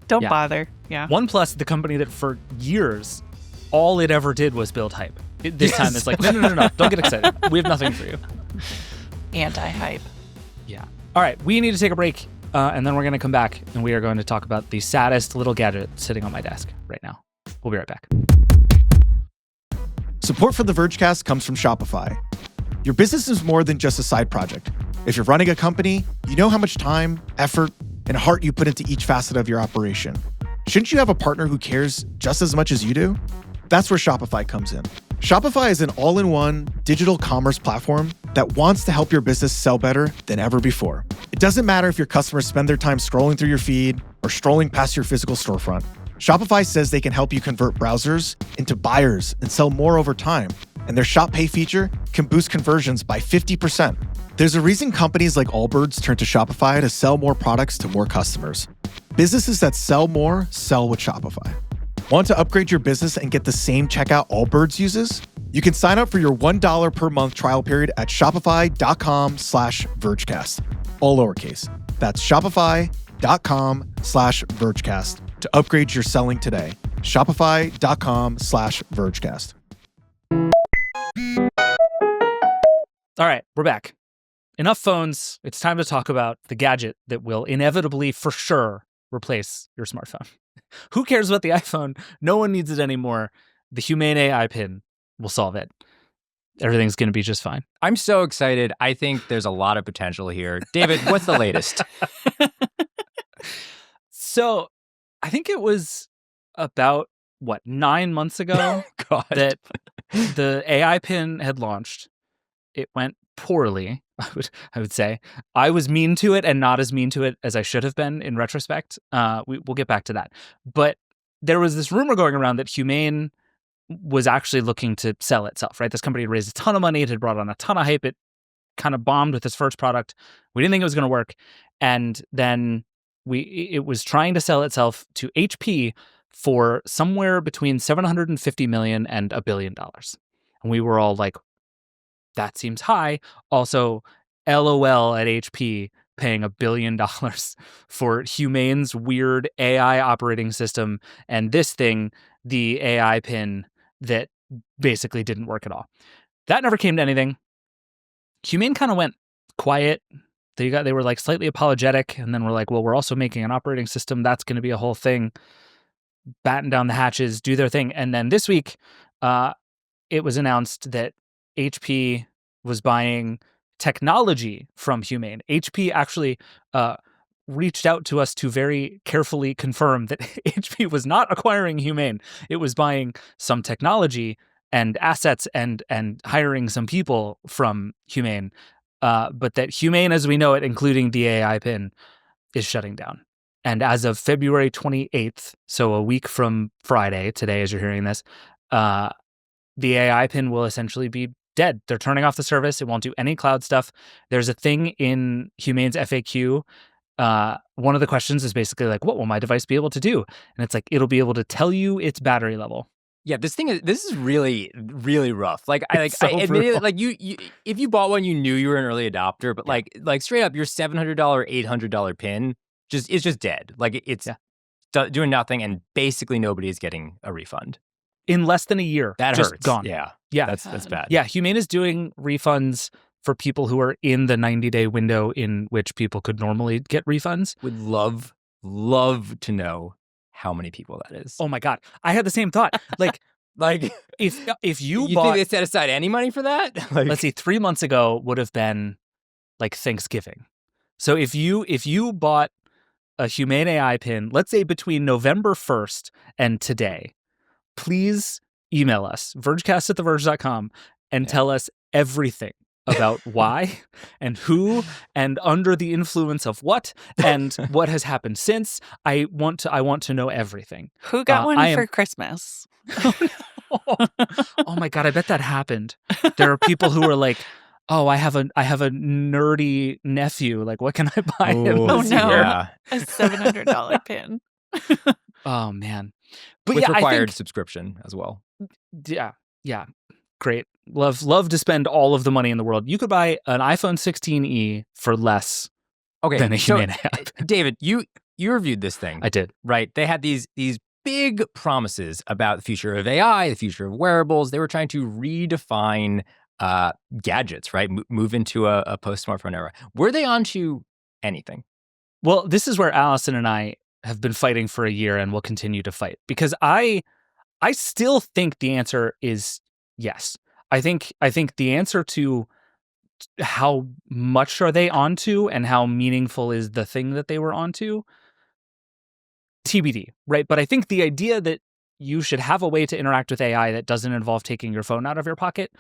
Don't Yeah. bother. Yeah. OnePlus, the company that for years all it ever did was build hype. This time it's like, no, don't get excited. We have nothing for you. Anti-hype. Yeah. All right, we need to take a break, and then we're going to come back, and we are going to talk about the saddest little gadget sitting on my desk right now. We'll be right back. Support for the Vergecast comes from Shopify. Your business is more than just a side project. If you're running a company, you know how much time, effort, and heart you put into each facet of your operation. Shouldn't you have a partner who cares just as much as you do? That's where Shopify comes in. Shopify is an all-in-one digital commerce platform that wants to help your business sell better than ever before. It doesn't matter if your customers spend their time scrolling through your feed or strolling past your physical storefront. Shopify says they can help you convert browsers into buyers and sell more over time. And their Shop Pay feature can boost conversions by 50%. There's a reason companies like Allbirds turn to Shopify to sell more products to more customers. Businesses that sell more sell with Shopify. Want to upgrade your business and get the same checkout Allbirds uses? You can sign up for your $1 per month trial period at shopify.com/Vergecast. All lowercase. That's shopify.com/Vergecast to upgrade your selling today. Shopify.com/Vergecast. All right, we're back. Enough phones. It's time to talk about the gadget that will inevitably, for sure, replace your smartphone. Who cares about the iPhone? No one needs it anymore. The Humane AI pin will solve it. Everything's going to be just fine. I'm so excited. I think there's a lot of potential here. David, what's the latest? So I think it was about, 9 months ago that the AI pin had launched. It went poorly, I would say. I was mean to it and not as mean to it as I should have been in retrospect. We'll get back to that. But there was this rumor going around that Humane was actually looking to sell itself, right? This company had raised a ton of money. It had brought on a ton of hype. It kind of bombed with its first product. We didn't think it was going to work. And then it was trying to sell itself to HP for somewhere between $750 million and $1 billion. And we were all like, that seems high. Also, LOL at HP paying $1 billion for Humane's weird AI operating system and this thing, the AI pin that basically didn't work at all. That never came to anything. Humane kind of went quiet. They were like slightly apologetic, and then we're like, well, we're also making an operating system. That's going to be a whole thing. Batten down the hatches, do their thing. And then this week, it was announced that HP was buying technology from Humane. HP actually reached out to us to very carefully confirm that HP was not acquiring Humane. It was buying some technology and assets and hiring some people from Humane. But that Humane, as we know it, including the AI pin, is shutting down. And as of February 28th, so a week from Friday, today as you're hearing this, the AI pin will essentially be dead. They're turning off the service. It won't do any cloud stuff. There's a thing in Humane's FAQ. One of the questions is basically like, what will my device be able to do? And it's like, it'll be able to tell you its battery level. Yeah, this is really, really rough. Like I admit it, like you if you bought one, you knew you were an early adopter, but like straight up, your $700, $800 pin is just dead. Like it's doing nothing, and basically nobody is getting a refund in less than a year. That just hurts. Gone. Yeah, that's bad. Yeah, Humane is doing refunds for people who are in the 90-day window in which people could normally get refunds. Would love to know how many people that is. Oh my God. I had the same thought. Like if you bought, think they set aside any money for that? Let's see, 3 months ago would have been like Thanksgiving. So if you bought a Humane AI pin, let's say between November 1st and today, please email us, vergecast@theverge.com, and tell us everything about why and who and under the influence of what and what has happened since. I want to know everything. Who got one for Christmas? Oh my God, I bet that happened. There are people who are like, oh, I have a nerdy nephew. Like, what can I buy him? Oh no, yeah. a $700 pin. Oh man, but with yeah, required subscription as well. Yeah, great. Love to spend all of the money in the world. You could buy an iPhone 16e for less than a Humane app. David, you reviewed this thing. I did. Right? They had these big promises about the future of AI, the future of wearables. They were trying to redefine gadgets, right? Move into a post-smartphone era. Were they onto anything? Well, this is where Allison and I have been fighting for a year and will continue to fight, because I still think the answer is yes. I think the answer to how much are they onto and how meaningful is the thing that they were onto, TBD, right? But I think the idea that you should have a way to interact with AI that doesn't involve taking your phone out of your pocket,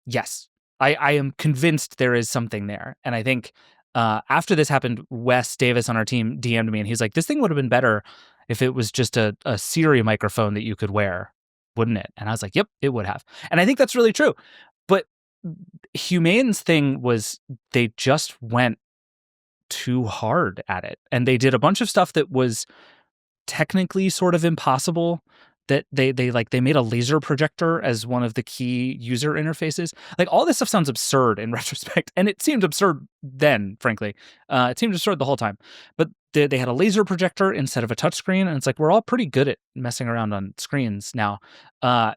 yes. I am convinced there is something there. And I think after this happened, Wes Davis on our team DM'd me and he's like, this thing would have been better if it was just a Siri microphone that you could wear, wouldn't it? And I was like, yep, it would have. And I think that's really true. But Humane's thing was they just went too hard at it. And they did a bunch of stuff that was technically sort of impossible. That they made a laser projector as one of the key user interfaces. Like, all this stuff sounds absurd in retrospect, and it seemed absurd then, frankly. It seemed absurd the whole time. But they had a laser projector instead of a touchscreen, and it's like, we're all pretty good at messing around on screens now.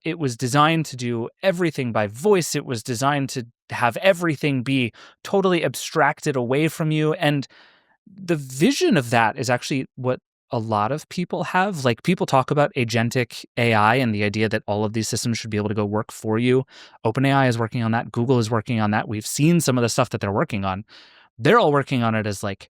It was designed to do everything by voice. It was designed to have everything be totally abstracted away from you. And the vision of that is actually what a lot of people have. Like, people talk about agentic AI and the idea that all of these systems should be able to go work for you. OpenAI is working on that. Google is working on that. We've seen some of the stuff that they're working on. They're all working on it as like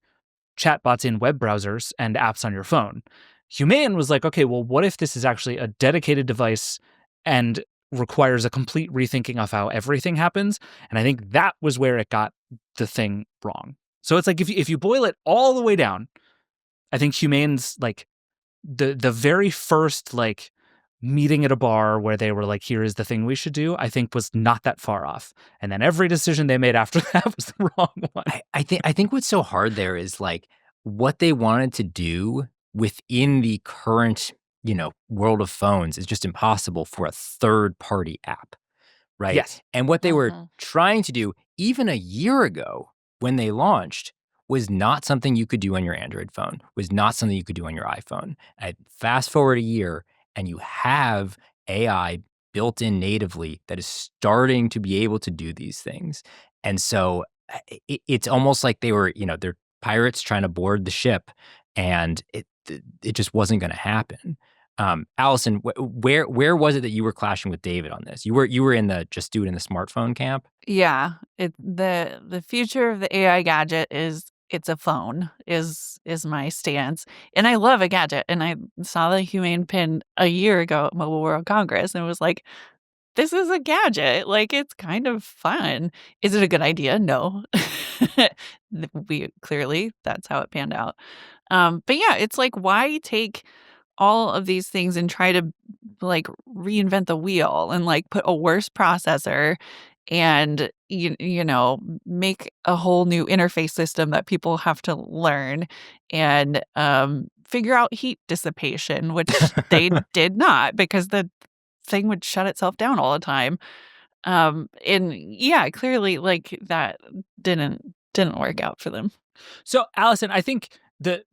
chatbots in web browsers and apps on your phone. Humane was like, okay, well, what if this is actually a dedicated device and requires a complete rethinking of how everything happens? And I think that was where it got the thing wrong. So it's like, if you boil it all the way down, I think Humane's like the very first like meeting at a bar where they were like, here is the thing we should do, I think was not that far off. And then every decision they made after that was the wrong one. I think what's so hard there is like, what they wanted to do within the current, world of phones is just impossible for a third-party app, right? Yes. And what they were Mhm. trying to do even a year ago when they launched was not something you could do on your Android phone, was not something you could do on your iPhone. And fast forward a year, and you have AI built in natively that is starting to be able to do these things. And so it's almost like they were, they're pirates trying to board the ship, and it just wasn't going to happen. Allison, where was it that you were clashing with David on this? You were in the just do it in the smartphone camp. Yeah, the future of the AI gadget is it's a phone is my stance. And I love a gadget. And I saw the Humane pin a year ago at Mobile World Congress and was like, this is a gadget. Like it's kind of fun. Is it a good idea? No. We clearly that's how it panned out. But yeah, it's like why take all of these things and try to like reinvent the wheel and like put a worse processor and make a whole new interface system that people have to learn and figure out heat dissipation, which they did not because the thing would shut itself down all the time. And yeah, clearly like that didn't work out for them. So, Allison, I think the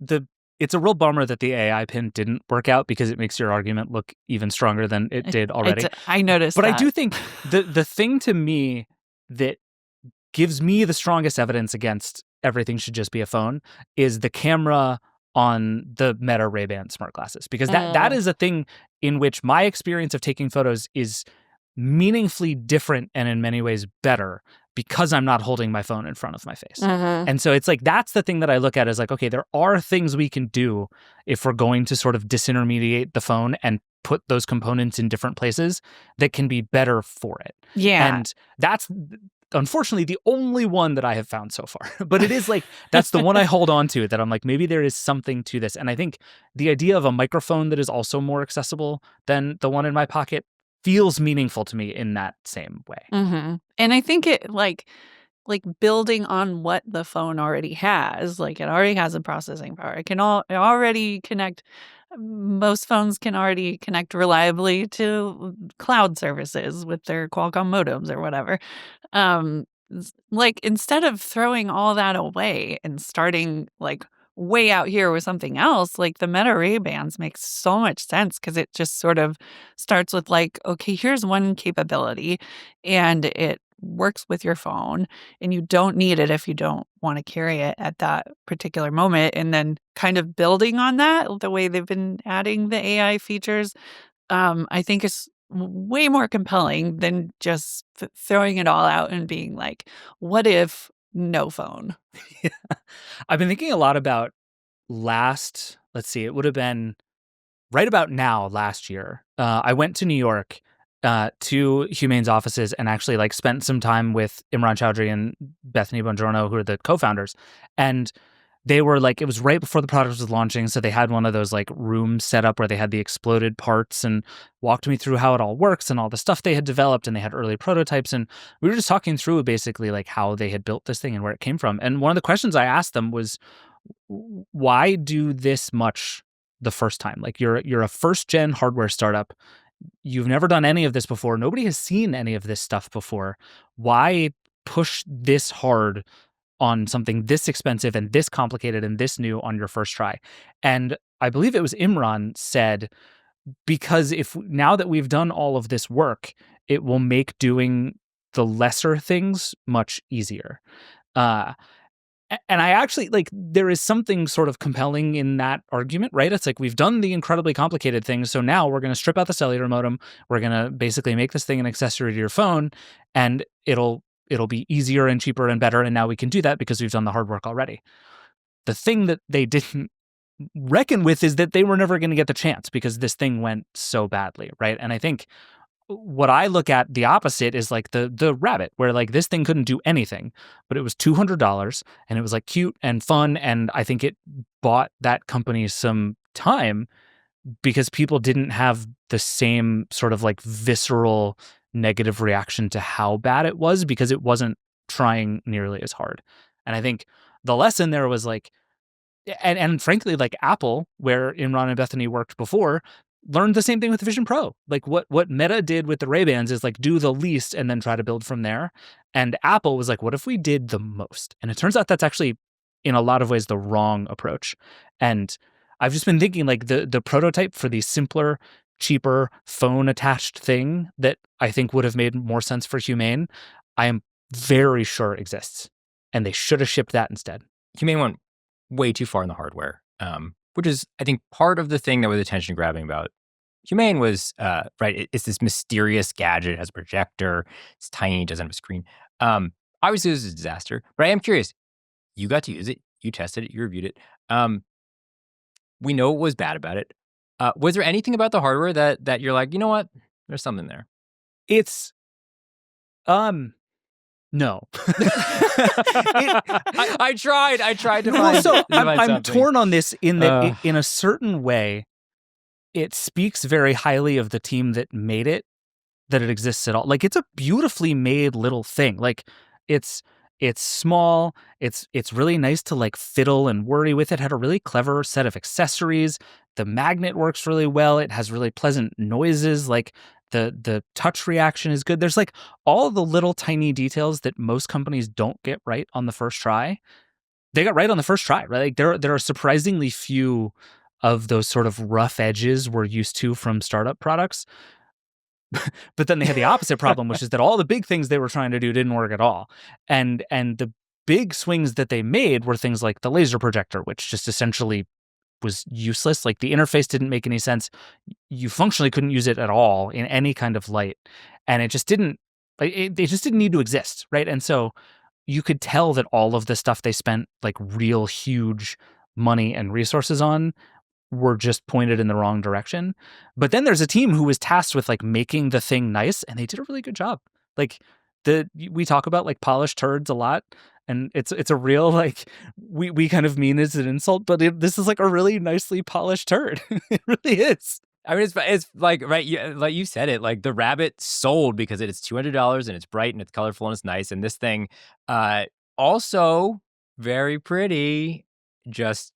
it's a real bummer that the AI pin didn't work out because it makes your argument look even stronger than it did already. I noticed But that. I do think the thing to me that gives me the strongest evidence against everything should just be a phone is the camera on the Meta Ray-Ban smart glasses, because that is a thing in which my experience of taking photos is meaningfully different and in many ways better because I'm not holding my phone in front of my face. And so it's like that's the thing that I look at as like, okay, there are things we can do if we're going to sort of disintermediate the phone and put those components in different places that can be better for it. Yeah. And that's unfortunately the only one that I have found so far. But it is like that's the one I hold on to, that I'm like, maybe there is something to this. And I think the idea of a microphone that is also more accessible than the one in my pocket feels meaningful to me in that same way. And I think it like building on what the phone already has, like it already has a processing power. It already connect. Most phones can already connect reliably to cloud services with their Qualcomm modems or whatever. Like instead of throwing all that away and starting like way out here with something else, like the Meta Ray Bans makes so much sense because it just sort of starts with like, okay, here's one capability and it works with your phone and you don't need it if you don't want to carry it at that particular moment. And then kind of building on that, the way they've been adding the AI features, I think is way more compelling than just throwing it all out and being like, what if no phone? I've been thinking a lot about let's see, it would have been right about now last year. I went to New York to Humane's offices and actually like spent some time with Imran Chowdhury and Bethany Bongiorno, who are the co-founders. And they were like, it was right before the product was launching. So they had one of those like rooms set up where they had the exploded parts and walked me through how it all works and all the stuff they had developed. And they had early prototypes. And we were just talking through basically like how they had built this thing and where it came from. And one of the questions I asked them was, why do this much the first time? Like you're a first gen hardware startup. You've never done any of this before. Nobody has seen any of this stuff before. Why push this hard on something this expensive and this complicated and this new on your first try? And I believe it was Imran said, because if now that we've done all of this work, it will make doing the lesser things much easier. And I actually like, there is something sort of compelling in that argument, right? It's like we've done the incredibly complicated things. So now we're going to strip out the cellular modem. We're going to basically make this thing an accessory to your phone, and it'll be easier and cheaper and better. And now we can do that because we've done the hard work already. The thing that they didn't reckon with is that they were never going to get the chance because this thing went so badly, right? And I think what I look at the opposite is like the Rabbit, where like this thing couldn't do anything, but it was $200 and it was like cute and fun. And I think it bought that company some time because people didn't have the same sort of like visceral negative reaction to how bad it was because it wasn't trying nearly as hard. And I think the lesson there was like, and frankly, like Apple, where Imran and Bethany worked before, learned the same thing with the Vision Pro. Like what Meta did with the Ray-Bans is like do the least and then try to build from there. And Apple was like, what if we did the most? And it turns out that's actually in a lot of ways the wrong approach. And I've just been thinking like the prototype for the simpler, cheaper phone attached thing that I think would have made more sense for Humane, I am very sure exists. And they should have shipped that instead. Humane went way too far in the hardware, which is, I think, part of the thing that was attention grabbing about Humane was, right, it's this mysterious gadget, it has a projector, it's tiny, doesn't have a screen. Obviously, this is a disaster, but I am curious. You got to use it, you tested it, you reviewed it. We know what was bad about it. Was there anything about the hardware that you're like, you know what, there's something there? It's, no. I tried to Well, find. so find I'm something. torn on this in that in a certain way, it speaks very highly of the team that made it, that it exists at all. Like it's a beautifully made little thing. Like it's small. It's really nice to like fiddle and worry with. It had a really clever set of accessories. The magnet works really well. It has really pleasant noises. Like the touch reaction is good. There's like all the little tiny details that most companies don't get right on the first try. They got right on the first try, right? Like there are surprisingly few of those sort of rough edges we're used to from startup products. But then they had the opposite problem, which is that all the big things they were trying to do didn't work at all. And the big swings that they made were things like the laser projector, which just essentially was useless. Like the interface didn't make any sense. You functionally couldn't use it at all in any kind of light. And it just didn't, like, it just didn't need to exist, right? And so you could tell that all of the stuff they spent like real huge money and resources on were just pointed in the wrong direction. But then there's a team who was tasked with like making the thing nice, and they did a really good job. Like we talk about like polished turds a lot, and it's a real like we kind of mean it's an insult, but this is like a really nicely polished turd. It really is. I mean, it's like, right, like you said it, like the Rabbit sold because it's $200 and it's bright and it's colorful and it's nice. And this thing, also very pretty, just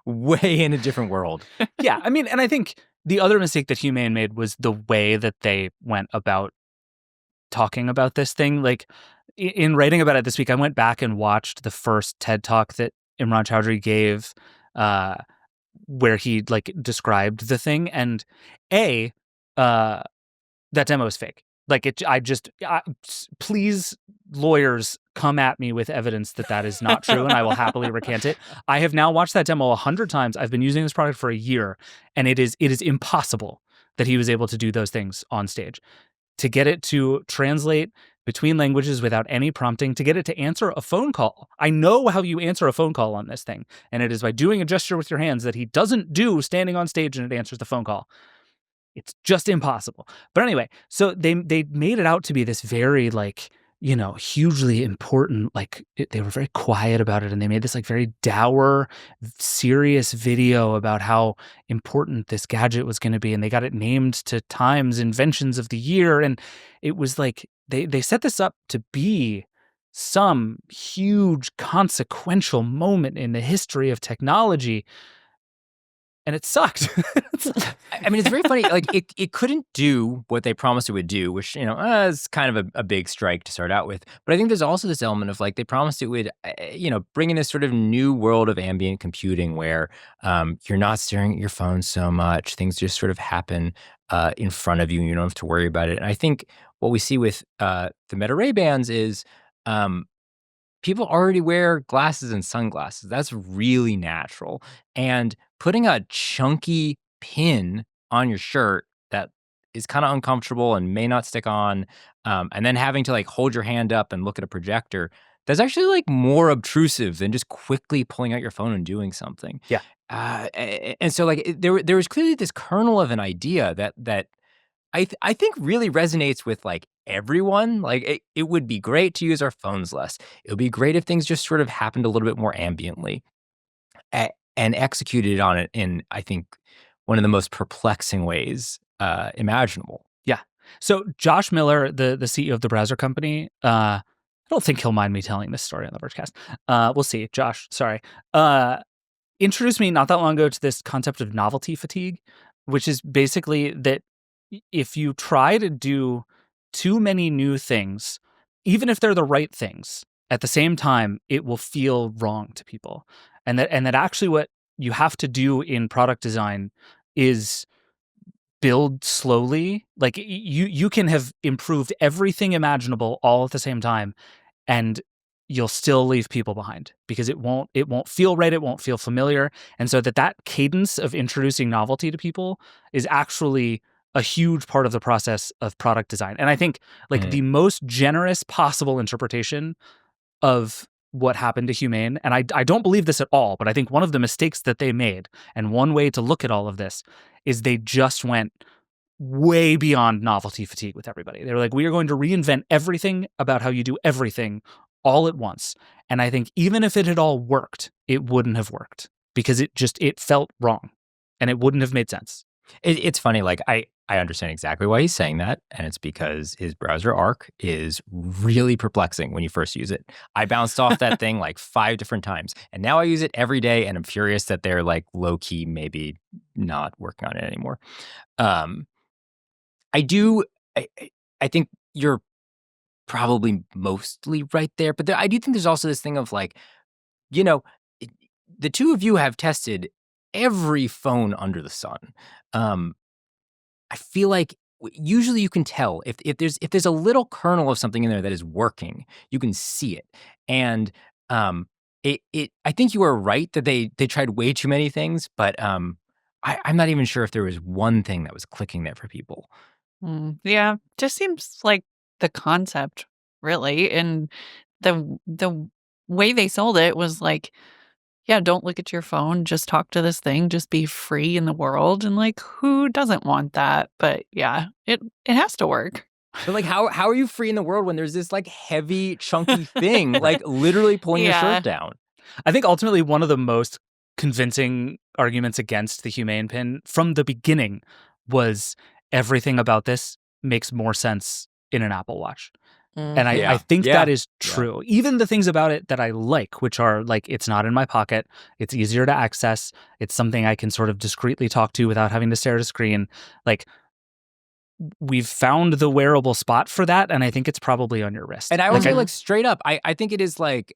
way in a different world. Yeah, I mean, and I think the other mistake that Humane made was the way that they went about talking about this thing. Like in writing about it this week, I went back and watched the first TED Talk that Imran Chowdhury gave, where he like described the thing, and that demo is fake. Like please, lawyers, come at me with evidence that is not true, and I will happily recant it. I have now watched that demo 100 times. I've been using this product for a year, and it is impossible that he was able to do those things on stage. To get it to translate between languages without any prompting, to get it to answer a phone call. I know how you answer a phone call on this thing, and it is by doing a gesture with your hands that he doesn't do standing on stage and it answers the phone call. It's just impossible. But anyway, so they made it out to be this very like, you know, hugely important, like they were very quiet about it, and they made this like very dour, serious video about how important this gadget was going to be, and they got it named to Time's Inventions of the Year, and it was like they set this up to be some huge consequential moment in the history of technology. And it sucked. I mean, it's very funny. Like it couldn't do what they promised it would do, which, you know, is kind of a big strike to start out with. But I think there's also this element of like they promised it would, you know, bring in this sort of new world of ambient computing where you're not staring at your phone so much. Things just sort of happen in front of you, and you don't have to worry about it. And I think what we see with the Meta Ray-Bans is people already wear glasses and sunglasses. That's really natural. And putting a chunky pin on your shirt that is kind of uncomfortable and may not stick on, and then having to like hold your hand up and look at a projector, that's actually like more obtrusive than just quickly pulling out your phone and doing something. Yeah. And so like there was clearly this kernel of an idea that I think really resonates with like everyone. Like it would be great to use our phones less. It would be great if things just sort of happened a little bit more ambiently, and executed on it in, I think, one of the most perplexing ways imaginable. Yeah. So Josh Miller, the CEO of the browser company, I don't think he'll mind me telling this story on the Vergecast. We'll see. Josh, sorry. introduced me not that long ago to this concept of novelty fatigue, which is basically that if you try to do too many new things, even if they're the right things, at the same time, it will feel wrong to people. And that actually what you have to do in product design is build slowly. Like you can have improved everything imaginable all at the same time, and you'll still leave people behind because it won't feel right, it won't feel familiar. And so that cadence of introducing novelty to people is actually a huge part of the process of product design. And I think like the most generous possible interpretation of what happened to Humane, and I don't believe this at all, but I think one of the mistakes that they made, and one way to look at all of this, is they just went way beyond novelty fatigue with everybody. They were like, we are going to reinvent everything about how you do everything all at once. And I think even if it had all worked, it wouldn't have worked because it felt wrong and it wouldn't have made sense. It's funny, like I understand exactly why he's saying that, and it's because his browser arc is really perplexing when you first use it. I bounced off that thing like 5 different times, and now I use it every day, and I'm furious that they're like low-key maybe not working on it anymore. I think you're probably mostly right there, but I do think there's also this thing of like, you know, the two of you have tested every phone under the sun. I feel like usually you can tell if there's a little kernel of something in there that is working, you can see it. And I think you are right that they tried way too many things, but I'm not even sure if there was one thing that was clicking there for people. Yeah, just seems like the concept, really, and the way they sold it was like, yeah, don't look at your phone, just talk to this thing, just be free in the world, and like, who doesn't want that? But yeah, it has to work. But like, how are you free in the world when there's this like heavy, chunky thing, like literally pulling your shirt down? I think ultimately one of the most convincing arguments against the Humane pin from the beginning was everything about this makes more sense in an Apple Watch. And I think that is true. Yeah. Even the things about it that I like, which are like, it's not in my pocket, it's easier to access, it's something I can sort of discreetly talk to without having to stare at a screen. Like, we've found the wearable spot for that, and I think it's probably on your wrist. And I would say, like, straight up, I think it is like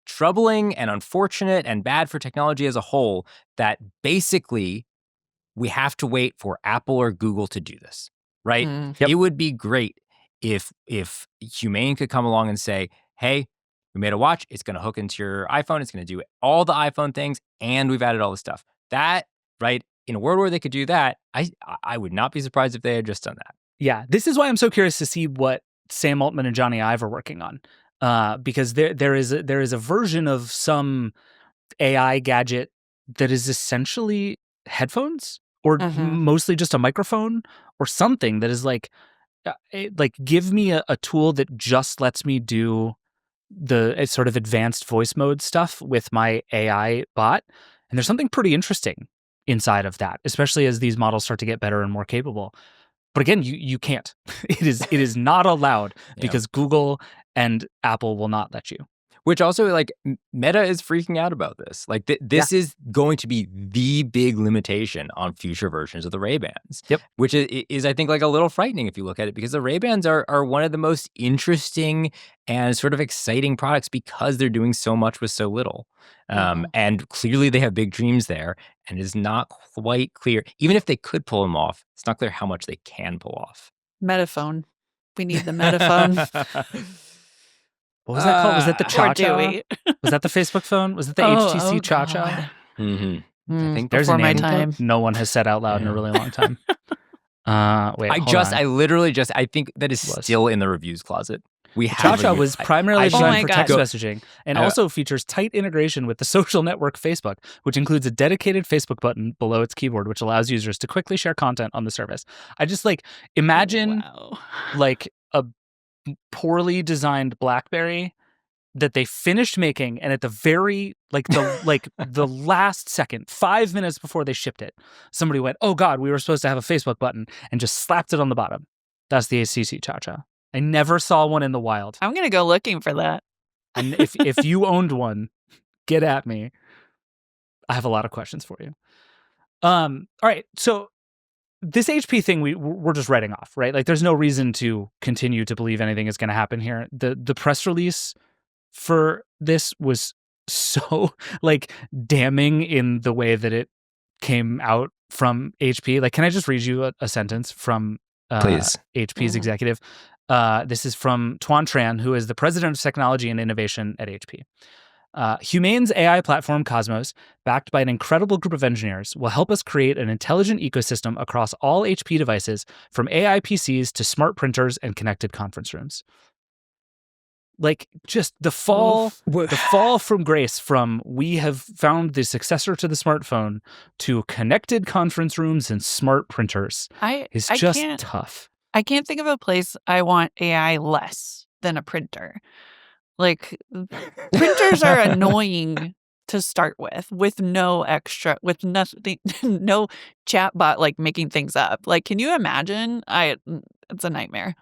troubling and unfortunate and bad for technology as a whole that basically we have to wait for Apple or Google to do this, right? Yep. It would be great if Humane could come along and say, hey, we made a watch, it's going to hook into your iPhone, it's going to do all the iPhone things, and we've added all the stuff. That, right, in a world where they could do that, I would not be surprised if they had just done that. Yeah, this is why I'm so curious to see what Sam Altman and Johnny Ive are working on, because there is a version of some AI gadget that is essentially headphones or mostly just a microphone or something that is like give me a tool that just lets me do the sort of advanced voice mode stuff with my AI bot. And there's something pretty interesting inside of that, especially as these models start to get better and more capable. But again, you can't. It is not allowed because Google and Apple will not let you. Which also, like, Meta is freaking out about this. Like, this is going to be the big limitation on future versions of the Ray-Bans. Yep. Which is, I think, like a little frightening if you look at it, because the Ray-Bans are one of the most interesting and sort of exciting products because they're doing so much with so little. And clearly they have big dreams there, and it is not quite clear. Even if they could pull them off, it's not clear how much they can pull off. Metaphone. We need the metaphone. What was that called? Was that the Cha-Cha? Was that the Facebook phone? Was it the HTC Cha-Cha? I think there's a name my time. no one has said out loud in a really long time. Wait, I think that is still in the reviews closet. Cha-Cha was primarily designed for text messaging and also features tight integration with the social network Facebook, which includes a dedicated Facebook button below its keyboard, which allows users to quickly share content on the service. I just imagine like a poorly designed BlackBerry that they finished making, and at the very the last second, 5 minutes before they shipped it, somebody went, "Oh God, we were supposed to have a Facebook button," and just slapped it on the bottom. That's the HTC Cha-Cha. I never saw one in the wild. I'm gonna go looking for that. And if you owned one, get at me. I have a lot of questions for you. All right, so this HP thing we're just writing off, right? Like, there's no reason to continue to believe anything is going to happen here. The press release for this was so like damning in the way that it came out from HP. Like, can I just read you a sentence from Please. HP's executive? This is from Tuan Tran, who is the president of technology and innovation at HP. Humane's AI platform Cosmos, backed by an incredible group of engineers, will help us create an intelligent ecosystem across all HP devices, from AI PCs to smart printers and connected conference rooms. Like, just the fall from grace from we have found the successor to the smartphone to connected conference rooms and smart printers is just tough. I can't think of a place I want AI less than a printer. Like, printers are annoying to start with no extra, with nothing, no chatbot like making things up. Like, can you imagine? It's a nightmare.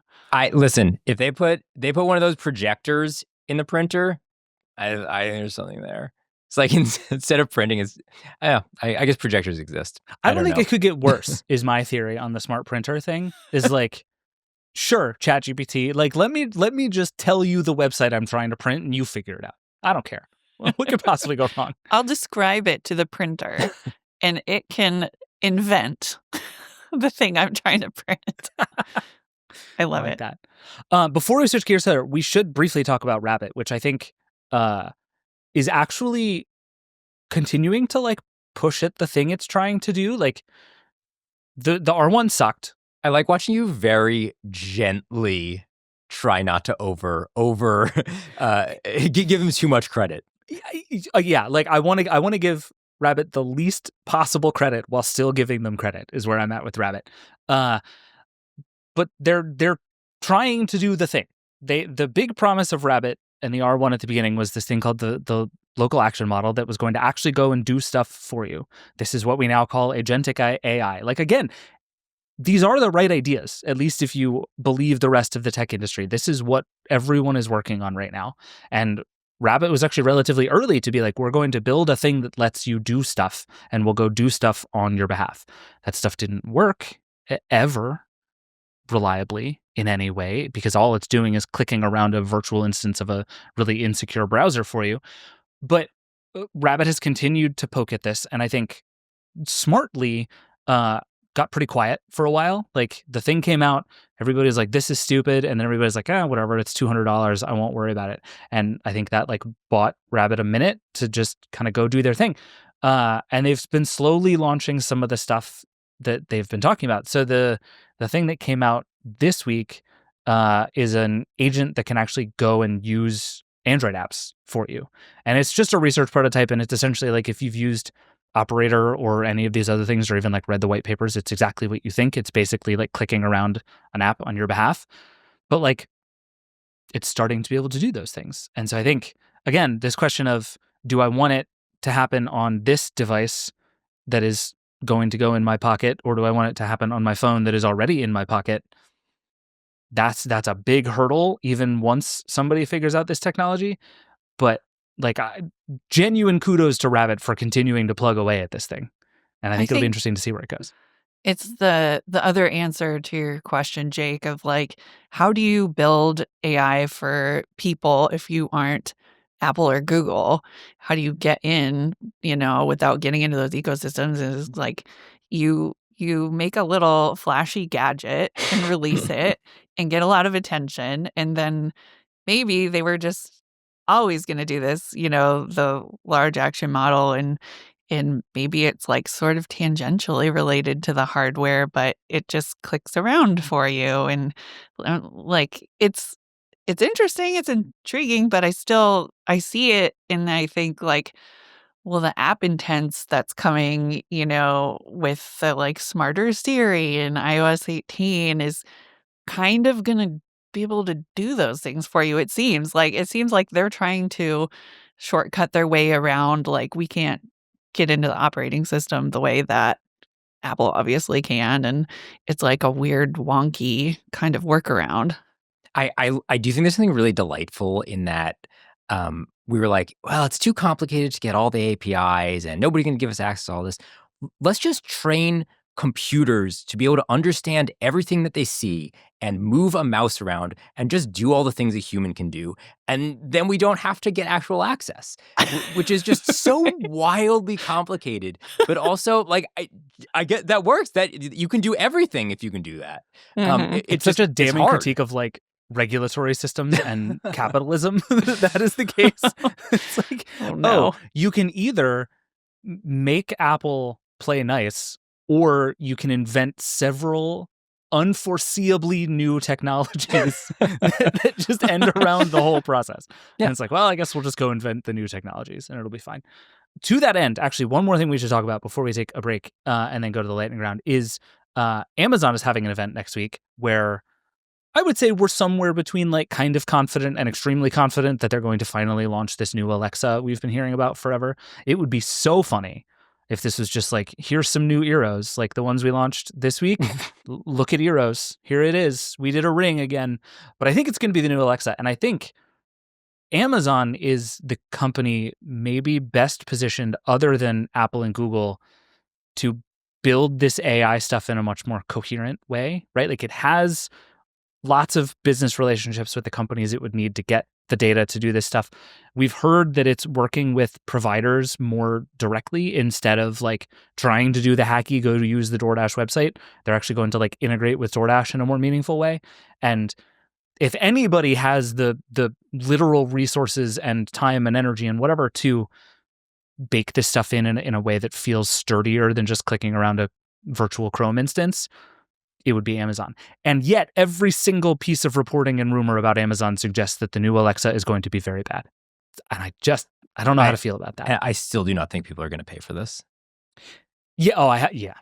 Listen, if they put one of those projectors in the printer, I think there's something there. It's like instead of printing, I guess projectors exist. I don't think it could get worse. Is my theory on the smart printer thing. Is like, sure, ChatGPT, like, let me just tell you the website I'm trying to print and you figure it out. I don't care. What could possibly go wrong? I'll describe it to the printer and it can invent the thing I'm trying to print. I love like it. That. Before we switch gears here, we should briefly talk about Rabbit, which I think is actually continuing to like push at the thing it's trying to do. Like, the R1 sucked. I like watching you very gently try not to give him too much credit. Yeah, like I want to give Rabbit the least possible credit while still giving them credit is where I'm at with Rabbit. But they're trying to do the thing. The big promise of Rabbit and the R1 at the beginning was this thing called the local action model that was going to actually go and do stuff for you. This is what we now call agentic AI. Like, again, these are the right ideas, at least if you believe the rest of the tech industry. This is what everyone is working on right now. And Rabbit was actually relatively early to be like, we're going to build a thing that lets you do stuff and we'll go do stuff on your behalf. That stuff didn't work ever reliably in any way, because all it's doing is clicking around a virtual instance of a really insecure browser for you. But Rabbit has continued to poke at this, and I think smartly got pretty quiet for a while. Like, the thing came out, everybody's like, this is stupid, and then everybody's like, whatever, it's $200, I won't worry about it. And I think that like bought Rabbit a minute to just kind of go do their thing. And they've been slowly launching some of the stuff that they've been talking about. So the thing that came out this week is an agent that can actually go and use Android apps for you. And it's just a research prototype, and it's essentially like, if you've used Operator or any of these other things, or even like read the white papers, it's exactly what you think. It's basically like clicking around an app on your behalf, but like, it's starting to be able to do those things. And so I think, again, this question of, do I want it to happen on this device that is going to go in my pocket, or do I want it to happen on my phone that is already in my pocket? That's a big hurdle, even once somebody figures out this technology. But like, genuine kudos to Rabbit for continuing to plug away at this thing. And I think it'll be interesting to see where it goes. It's the other answer to your question, Jake, of like, how do you build AI for people if you aren't Apple or Google? How do you get in, without getting into those ecosystems? Is like, you make a little flashy gadget and release it and get a lot of attention. And then maybe they were just always going to do this, the large action model, and maybe it's like sort of tangentially related to the hardware, but it just clicks around for you. And like, it's interesting, it's intriguing, but I see it, and I think like, well, the app intents that's coming, with the like smarter Siri and iOS 18 is kind of going to be able to do those things for you. It seems like they're trying to shortcut their way around, like, we can't get into the operating system the way that Apple obviously can, and it's like a weird wonky kind of workaround. I do think there's something really delightful in that we were like, well, it's too complicated to get all the APIs and nobody can give us access to all this. Let's just train computers to be able to understand everything that they see and move a mouse around and just do all the things a human can do. And then we don't have to get actual access, which is just so wildly complicated. But also, like, I get that works, that you can do everything if you can do that. It's such a damning critique of like regulatory systems and capitalism that is the case. It's like, you can either make Apple play nice, or you can invent several unforeseeably new technologies that just end around the whole process. Yeah. And it's like, well, I guess we'll just go invent the new technologies and it'll be fine. To that end, actually, one more thing we should talk about before we take a break and then go to the lightning round is Amazon is having an event next week where I would say we're somewhere between like kind of confident and extremely confident that they're going to finally launch this new Alexa we've been hearing about forever. It would be so funny if this was just like, here's some new Eros, like the ones we launched this week. Look at Eros. Here it is. We did a Ring again. But I think it's going to be the new Alexa. And I think Amazon is the company maybe best positioned, other than Apple and Google, to build this AI stuff in a much more coherent way, right? Like it has lots of business relationships with the companies it would need to get the data to do this stuff. We've heard that it's working with providers more directly instead of like trying to do the hacky go to use the DoorDash website. They're actually going to like integrate with DoorDash in a more meaningful way. And if anybody has the literal resources and time and energy and whatever to bake this stuff in a way that feels sturdier than just clicking around a virtual Chrome instance, it would be Amazon. And yet every single piece of reporting and rumor about Amazon suggests that the new Alexa is going to be very bad. And I don't know how to feel about that. I still do not think people are going to pay for this. Yeah. Yeah.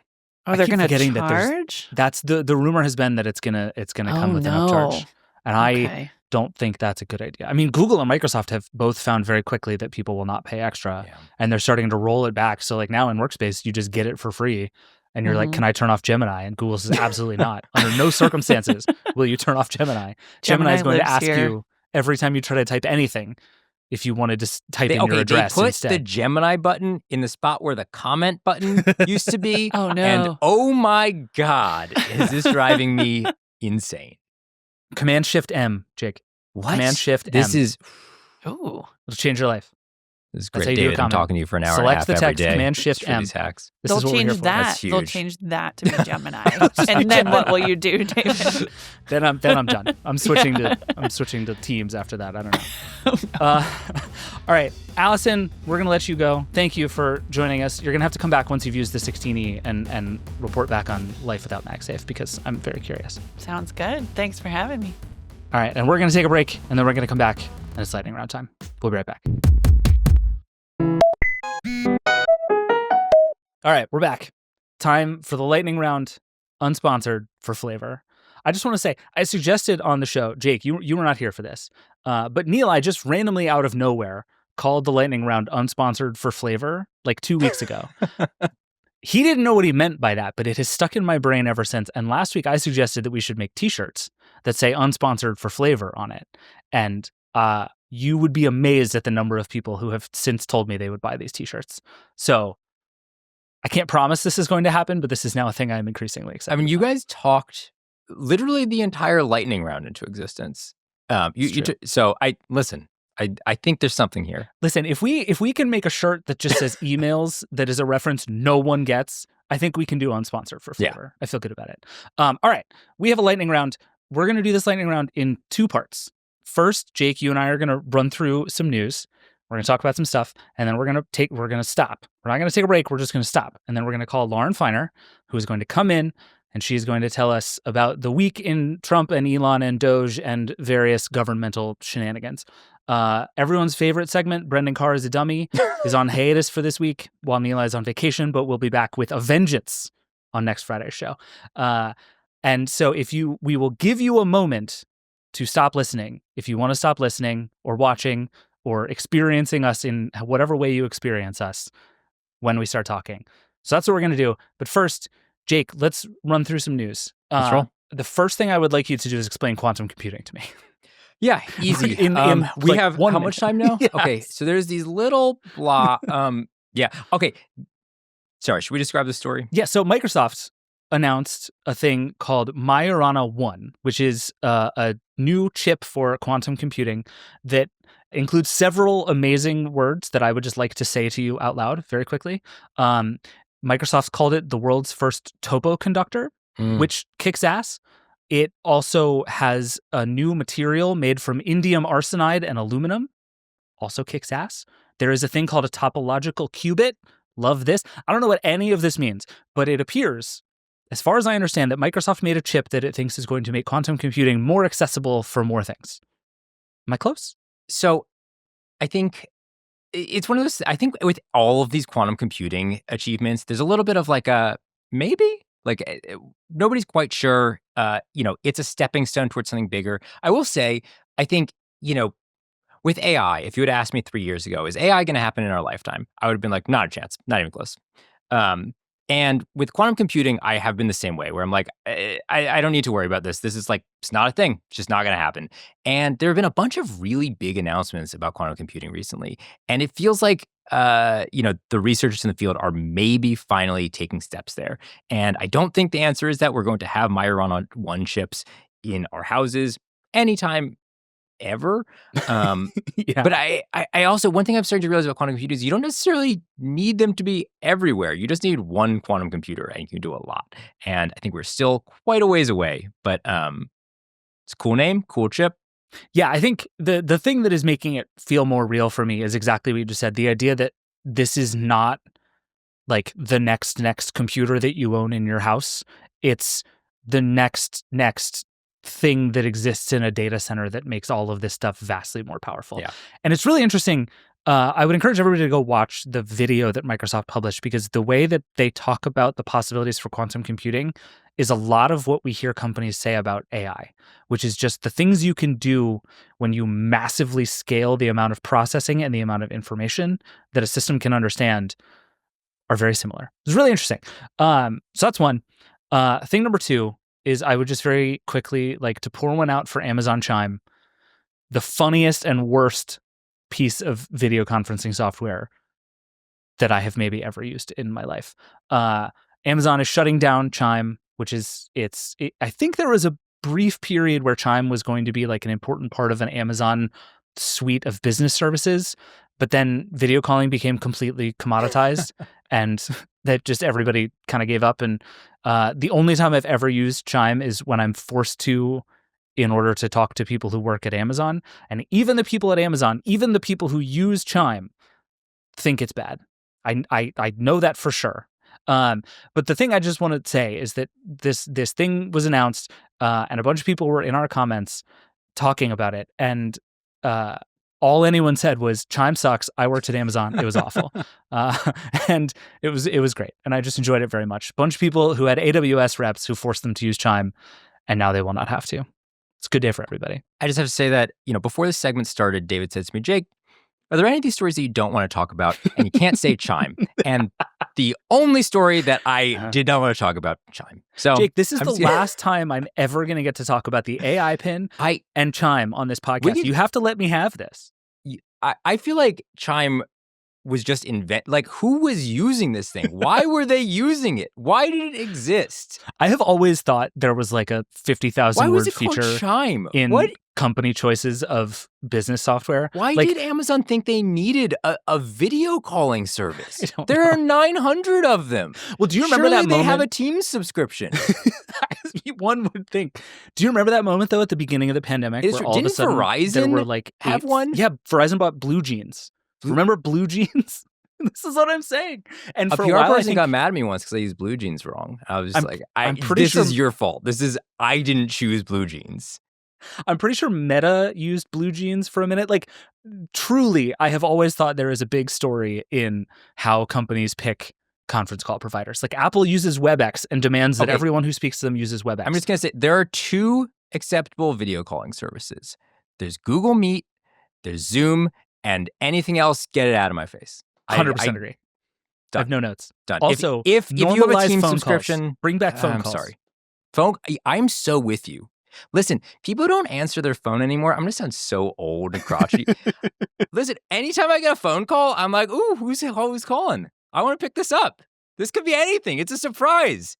Oh, they're going to charge? That's the rumor has been that it's gonna come with an upcharge. And I don't think that's a good idea. I mean, Google and Microsoft have both found very quickly that people will not pay extra, and they're starting to roll it back. So like now in Workspace, you just get it for free. And you're like, can I turn off Gemini? And Google says, absolutely not. Under no circumstances will you turn off Gemini. Gemini is going to ask you every time you try to type anything if you wanted to type in your address they put instead. The Gemini button in the spot where the comment button used to be. Oh, no. And oh my God, is this driving me insane? Command-Shift-M, Jake. What? Command-Shift-M. This is... Ooh. It'll change your life. This is great, David. I'm talking to you for an hour and a half every day. Select the text, Command-Shift-M. these hacks. They'll change that. They'll change that to be Gemini. And then what will you do, David? Then I'm done. I'm switching to Teams after that. I don't know. All right, Allison, we're gonna let you go. Thank you for joining us. You're gonna have to come back once you've used the 16E and report back on life without MagSafe because I'm very curious. Sounds good. Thanks for having me. All right, and we're gonna take a break, and then we're gonna come back, and it's lightning round time. We'll be right back. All right, we're back. Time for the lightning round, unsponsored for flavor. I just want to say, I suggested on the show, Jake, you were not here for this, but Neil, I just randomly out of nowhere called the lightning round unsponsored for flavor like 2 weeks ago. He didn't know what he meant by that, but it has stuck in my brain ever since. And last week I suggested that we should make t-shirts that say unsponsored for flavor on it. And you would be amazed at the number of people who have since told me they would buy these t-shirts. So I can't promise this is going to happen, but this is now a thing I'm increasingly excited about. you guys talked literally the entire lightning round into existence. So I think there's something here. Listen, if we can make a shirt that just says emails that is a reference no one gets, I think we can do unsponsored for flavor. Yeah. I feel good about it. All right, we have a lightning round. We're going to do this lightning round in 2 parts. First, Jake, you and I are going to run through some news. We're going to talk about some stuff, and then we're going to stop. We're not going to take a break. We're just going to stop. And then we're going to call Lauren Feiner, who is going to come in, and she's going to tell us about the week in Trump and Elon and DOGE and various governmental shenanigans. Everyone's favorite segment, Brendan Carr is a Dummy, is on hiatus for this week while Neela is on vacation, but we'll be back with a vengeance on next Friday's show. And so we will give you a moment to stop listening. If you want to stop listening or watching or experiencing us in whatever way you experience us when we start talking. So that's what we're going to do. But first, Jake, let's run through some news. Let's roll. The first thing I would like you to do is explain quantum computing to me. Yeah, easy. in We like have 1 how minute. much time now? Yes. Okay, so there's these little yeah. Okay. Sorry, should we describe the story? Yeah, so Microsoft announced a thing called Majorana 1, which is a new chip for quantum computing that includes several amazing words that I would just like to say to you out loud very quickly. Microsoft called it the world's first topo conductor, which kicks ass. It also has a new material made from indium arsenide and aluminum, also kicks ass. There is a thing called a topological qubit. Love this. I don't know what any of this means, but it appears, as far as I understand, that Microsoft made a chip that it thinks is going to make quantum computing more accessible for more things. Am I close? So I think it's one of those, I think with all of these quantum computing achievements, there's a little bit of like a maybe, like nobody's quite sure. It's a stepping stone towards something bigger. I will say, I think, with AI, if you had asked me 3 years ago, is AI going to happen in our lifetime? I would have been like, not a chance, not even close. And with quantum computing, I have been the same way, where I'm like, I don't need to worry about this. This is like, it's not a thing. It's just not going to happen. And there have been a bunch of really big announcements about quantum computing recently. And it feels like, the researchers in the field are maybe finally taking steps there. And I don't think the answer is that we're going to have Majorana 1 chips in our houses anytime ever. Yeah. But I also, one thing I'm starting to realize about quantum computers, you don't necessarily need them to be everywhere. You just need one quantum computer and you can do a lot. And I think we're still quite a ways away, but it's a cool name, cool chip. Yeah, I think the thing that is making it feel more real for me is exactly what you just said. The idea that this is not like the next computer that you own in your house. It's the next thing that exists in a data center that makes all of this stuff vastly more powerful. Yeah. And it's really interesting. I would encourage everybody to go watch the video that Microsoft published, because the way that they talk about the possibilities for quantum computing is a lot of what we hear companies say about AI, which is just the things you can do when you massively scale the amount of processing and the amount of information that a system can understand are very similar. It's really interesting. So that's one. Thing number 2 is I would just very quickly like to pour one out for Amazon Chime, the funniest and worst piece of video conferencing software that I have maybe ever used in my life. Amazon is shutting down Chime, which is I think there was a brief period where Chime was going to be like an important part of an Amazon suite of business services, but then video calling became completely commoditized and that just everybody kind of gave up. And the only time I've ever used Chime is when I'm forced to in order to talk to people who work at Amazon. And even the people at Amazon, even the people who use Chime think it's bad. I know that for sure. But the thing I just want to say is that this thing was announced and a bunch of people were in our comments talking about it. And all anyone said was, Chime sucks. I worked at Amazon. It was awful. And it was great. And I just enjoyed it very much. A bunch of people who had AWS reps who forced them to use Chime, and now they will not have to. It's a good day for everybody. I just have to say that, before this segment started, David said to me, Jake, are there any of these stories that you don't want to talk about? And you can't say Chime. And the only story that I did not want to talk about, Chime. So, Jake, this is the last time I'm ever going to get to talk about the AI pin and Chime on this podcast. You have to let me have this. I feel like Chime was just who was using this thing? Why were they using it? Why did it exist? I have always thought there was like a 50,000 word feature Chime? in company choices of business software. Why did Amazon think they needed a video calling service? There are 900 of them. Well, do you remember that moment? They have a Teams subscription. One would think. Do you remember that moment though at the beginning of the pandemic where all of a sudden Verizon there were like have one? Yeah, Verizon bought Blue Jeans. Remember Blue Jeans? This is what I'm saying. And for PR a while, person got mad at me once because I used Blue Jeans wrong. I was just this is your fault. I didn't choose Blue Jeans. I'm pretty sure Meta used Blue Jeans for a minute. Like, truly, I have always thought there is a big story in how companies pick conference call providers. Like, Apple uses WebEx and demands that everyone who speaks to them uses WebEx. I'm just going to say, there are 2 acceptable video calling services. There's Google Meet, there's Zoom, and anything else, get it out of my face. 100% agree. Done. I have no notes. Done. Also, if you have a Teams phone subscription, calls. Bring back phone I'm calls. sorry. I'm so with you. Listen, people don't answer their phone anymore. I'm going to sound so old and crotchety. Listen, anytime I get a phone call, I'm like, ooh, who's calling? I want to pick this up. This could be anything. It's a surprise.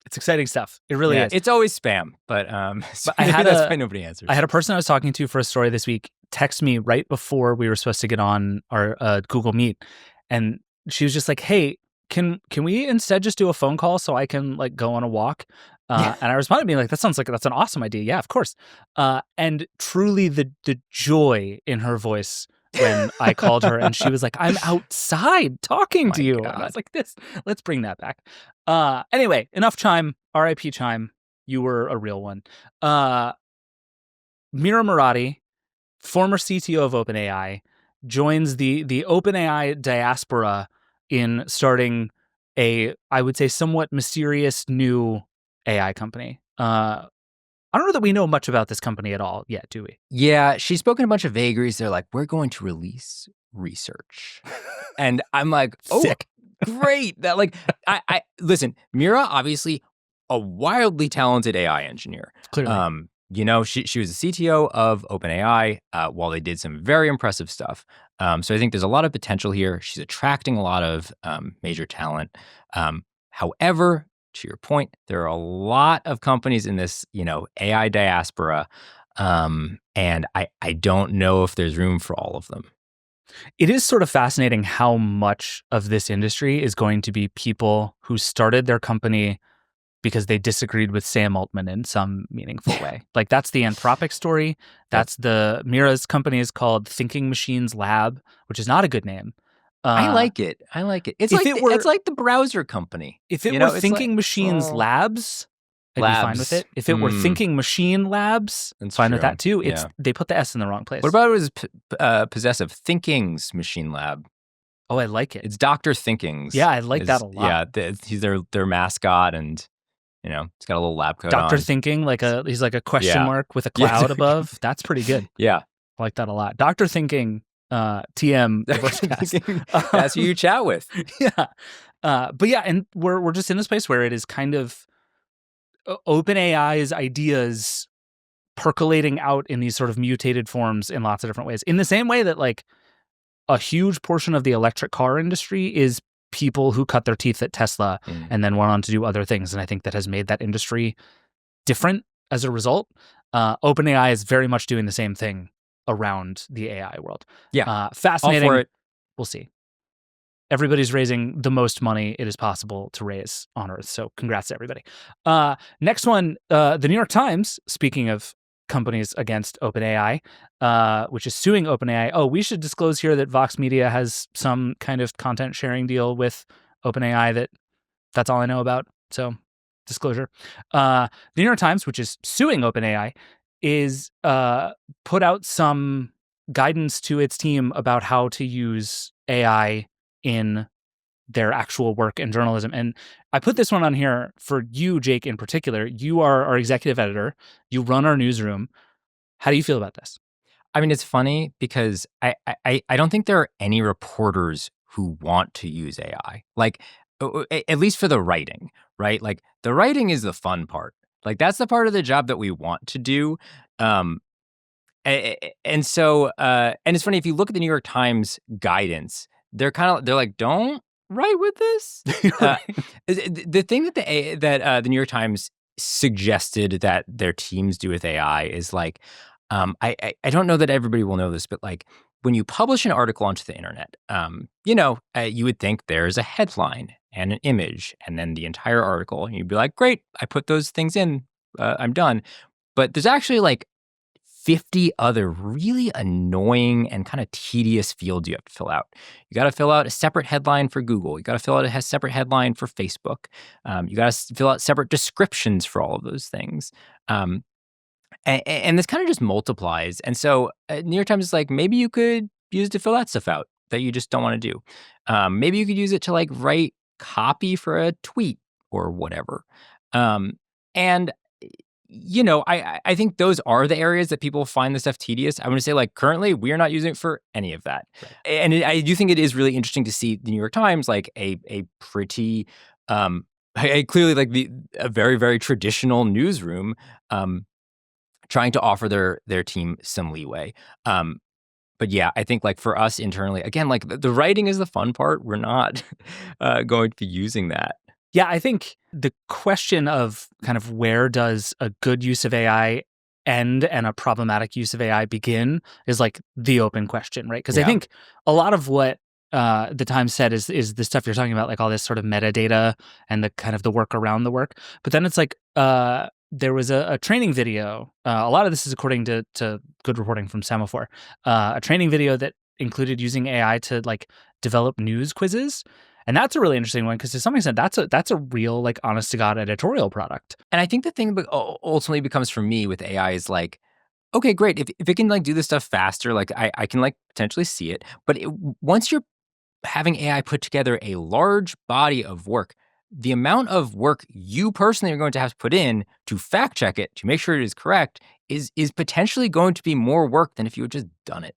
It's exciting stuff. It really is. It's always spam, but that's why nobody answers. I had a person I was talking to for a story this week text me right before we were supposed to get on our Google Meet, and she was just like, "Hey, can we instead just do a phone call so I can like go on a walk?" And I responded being like, "That sounds like that's an awesome idea. Yeah, of course." And truly, the joy in her voice when I called her and she was like, "I'm outside talking to you." God. And I was like, let's bring that back. Anyway, enough Chime. R.I.P. Chime. You were a real one. Mira Murati, former CTO of OpenAI, joins the OpenAI diaspora in starting I would say, somewhat mysterious new AI company. I don't know that we know much about this company at all yet, do we? Yeah, she's spoken a bunch of vagaries. They're like, we're going to release research. And I'm like, oh, Sick. Great. That like, I listen, Mira, obviously a wildly talented AI engineer. Clearly. She was the CTO of OpenAI while they did some very impressive stuff. So I think there's a lot of potential here. She's attracting a lot of major talent. However, to your point, there are a lot of companies in this, AI diaspora, and I don't know if there's room for all of them. It is sort of fascinating how much of this industry is going to be people who started their company because they disagreed with Sam Altman in some meaningful way. Like that's the Anthropic story. That's Mira's company is called Thinking Machines Lab, which is not a good name. I like it. It's like the browser company. If it were Thinking Machines Labs, I'd be fine with it. If it were Thinking Machine Labs, fine with that too. They put the S in the wrong place. What about it was possessive? Thinking's Machine Lab. Oh, I like it. It's Dr. Thinking's. Yeah, I like that a lot. Yeah, he's their mascot, and he's got a little lab coat Dr. on. Thinking, he's like a question mark with a cloud above. That's pretty good. Yeah, I like that a lot. Dr. Thinking. TM Vergecast. That's who you chat with. Yeah. But yeah, and we're just in this place where it is kind of OpenAI's ideas percolating out in these sort of mutated forms in lots of different ways. In the same way that like a huge portion of the electric car industry is people who cut their teeth at Tesla and then went on to do other things. And I think that has made that industry different as a result. OpenAI is very much doing the same thing around the AI world. Yeah. Fascinating. All for it. We'll see. Everybody's raising the most money it is possible to raise on Earth. So congrats to everybody. Next one, the New York Times, speaking of companies against OpenAI, which is suing OpenAI. Oh, we should disclose here that Vox Media has some kind of content sharing deal with OpenAI that's all I know about. So disclosure. The New York Times, which is suing OpenAI, is put out some guidance to its team about how to use AI in their actual work and journalism. And I put this one on here for you, Jake, in particular. You are our executive editor. You run our newsroom. How do you feel about this? I mean, it's funny because I don't think there are any reporters who want to use AI. Like, at least for the writing, right? Like, the writing is the fun part. Like, that's the part of the job that we want to do. And so it's funny, if you look at the New York Times guidance, they're like, don't write with this. The thing that the New York Times suggested that their teams do with AI is like, I don't know that everybody will know this, but like when you publish an article onto the internet, you would think there's a headline and an image and then the entire article. And you'd be like, great, I put those things in, I'm done. But there's actually like 50 other really annoying and kind of tedious fields you have to fill out. You got to fill out a separate headline for Google. You got to fill out a separate headline for Facebook. You got to fill out separate descriptions for all of those things. And this kind of just multiplies. And so New York Times is like, maybe you could use it to fill that stuff out that you just don't want to do. Maybe you could use it to like write copy for a tweet or whatever. And I think those are the areas that people find the stuff tedious. I want to say, like, currently, we are not using it for any of that. Right. And I do think it is really interesting to see the New York Times, like, a pretty, clearly, like, a very, very traditional newsroom, trying to offer their team some leeway. But yeah, I think like for us internally, again, like the writing is the fun part. We're not going to be using that. Yeah, I think the question of kind of where does a good use of AI end and a problematic use of AI begin is like the open question, right? Because I think a lot of what the Times said is the stuff you're talking about, like all this sort of metadata and the kind of the work around the work. But then it's like there was a training video. A lot of this is according to good reporting from Semaphore. A training video that included using AI to like develop news quizzes. And that's a really interesting one because to some extent, that's a real, like, honest to God editorial product. And I think the thing ultimately becomes for me with AI is like, okay, great. If it can like do this stuff faster, like I can like potentially see it. But once you're having AI put together a large body of work, the amount of work you personally are going to have to put in to fact check it, to make sure it is correct, is potentially going to be more work than if you had just done it.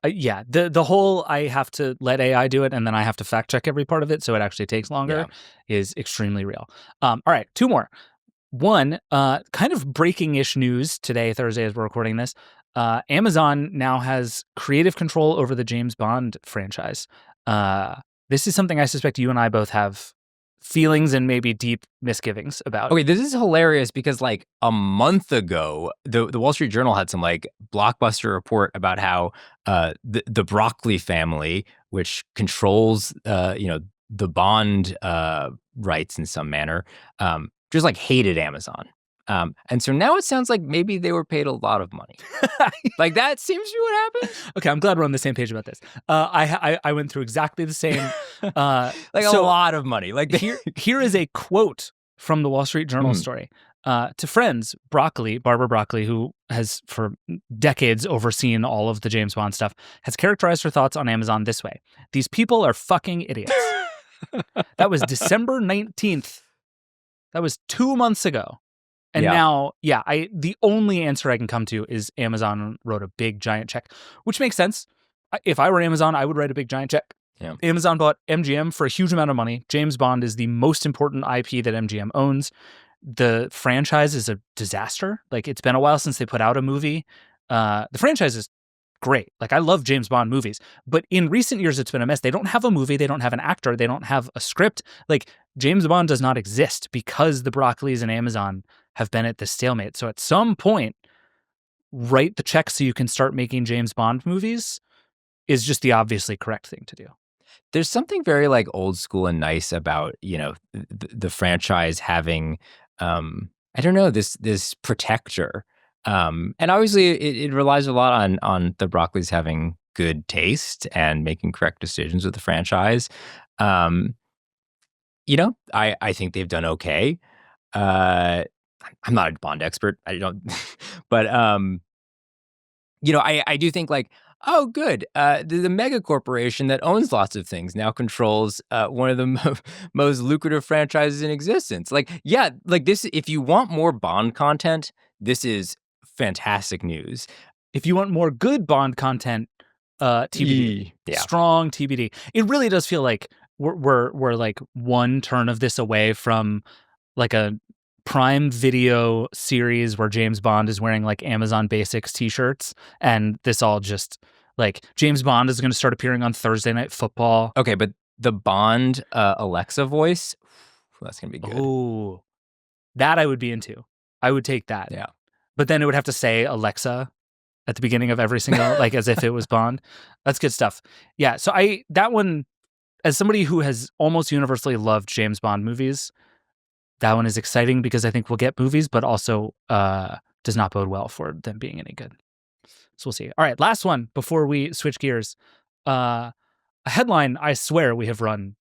Yeah, the whole I have to let AI do it and then I have to fact check every part of it so it actually takes longer is extremely real. All right, two more. One, kind of breaking-ish news today, Thursday, as we're recording this. Amazon now has creative control over the James Bond franchise. This is something I suspect you and I both have feelings and maybe deep misgivings about. Okay, this is hilarious because like a month ago, the Wall Street Journal had some like blockbuster report about how the Broccoli family, which controls the Bond rights in some manner, just like hated Amazon. And so now it sounds like maybe they were paid a lot of money. Like that seems to be what happened. Okay, I'm glad we're on the same page about this. I went through exactly the same. Like a lot of money. Like here is a quote from the Wall Street Journal story. To friends, Barbara Broccoli, who has for decades overseen all of the James Bond stuff, has characterized her thoughts on Amazon this way. These people are fucking idiots. That was December 19th. That was 2 months ago. And now, the only answer I can come to is Amazon wrote a big giant check, which makes sense. If I were Amazon, I would write a big giant check. Yeah. Amazon bought MGM for a huge amount of money. James Bond is the most important IP that MGM owns. The franchise is a disaster. Like, it's been a while since they put out a movie. The franchise is great. Like, I love James Bond movies, but in recent years, it's been a mess. They don't have a movie. They don't have an actor. They don't have a script. Like, James Bond does not exist because the Broccoli's and Amazon have been at this stalemate. So at some point, write the check so you can start making James Bond movies is just the obviously correct thing to do. There's something very like old school and nice about, the franchise having, I don't know, this protector. And obviously it relies a lot on the Broccoli's having good taste and making correct decisions with the franchise. I think they've done okay. I'm not a Bond expert. I don't, but I do think like, oh, good. The mega corporation that owns lots of things now controls one of the most lucrative franchises in existence. Like, yeah, like this. If you want more Bond content, this is fantastic news. If you want more good Bond content, TBD, strong TBD. It really does feel like we're like one turn of this away from like a Prime Video series where James Bond is wearing like Amazon Basics t-shirts, and this all just like James Bond is going to start appearing on Thursday Night Football. Okay, but the Bond Alexa voice, that's going to be good. Oh, that I would be into. I would take that. Yeah. But then it would have to say Alexa at the beginning of every single, like as if it was Bond. That's good stuff. Yeah. So that one, as somebody who has almost universally loved James Bond movies, that one is exciting because I think we'll get movies, but also does not bode well for them being any good. So we'll see. All right, last one before we switch gears. A headline I swear we have run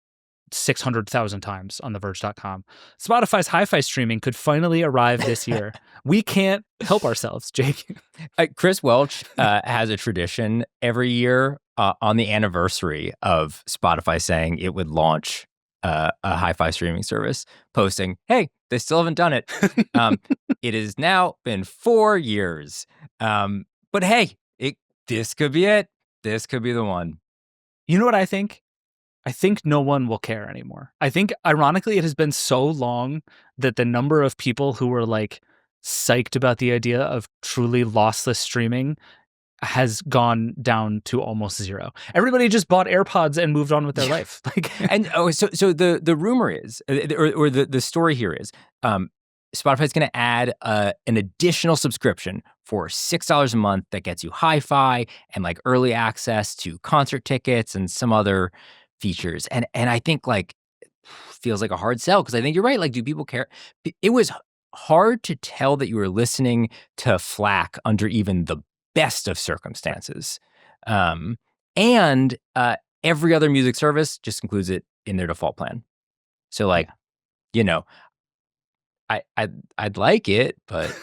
600,000 times on theverge.com. Spotify's hi-fi streaming could finally arrive this year. We can't help ourselves, Jake. Chris Welch has a tradition every year on the anniversary of Spotify saying it would launch a hi-fi streaming service, posting, hey, they still haven't done it. It has now been 4 years. But hey, this could be it. This could be the one. You know what I think? I think no one will care anymore. I think, ironically, it has been so long that the number of people who were like psyched about the idea of truly lossless streaming has gone down to almost zero. Everybody just bought AirPods and moved on with their life. And so the rumor is, or the story here is, Spotify's going to add an additional subscription for $6 a month that gets you hi-fi and like early access to concert tickets and some other features. And I think like feels like a hard sell, because I think you're right. Like, do people care? It was hard to tell that you were listening to FLAC under even the best of circumstances. And every other music service just includes it in their default plan. So like, I'd like it, but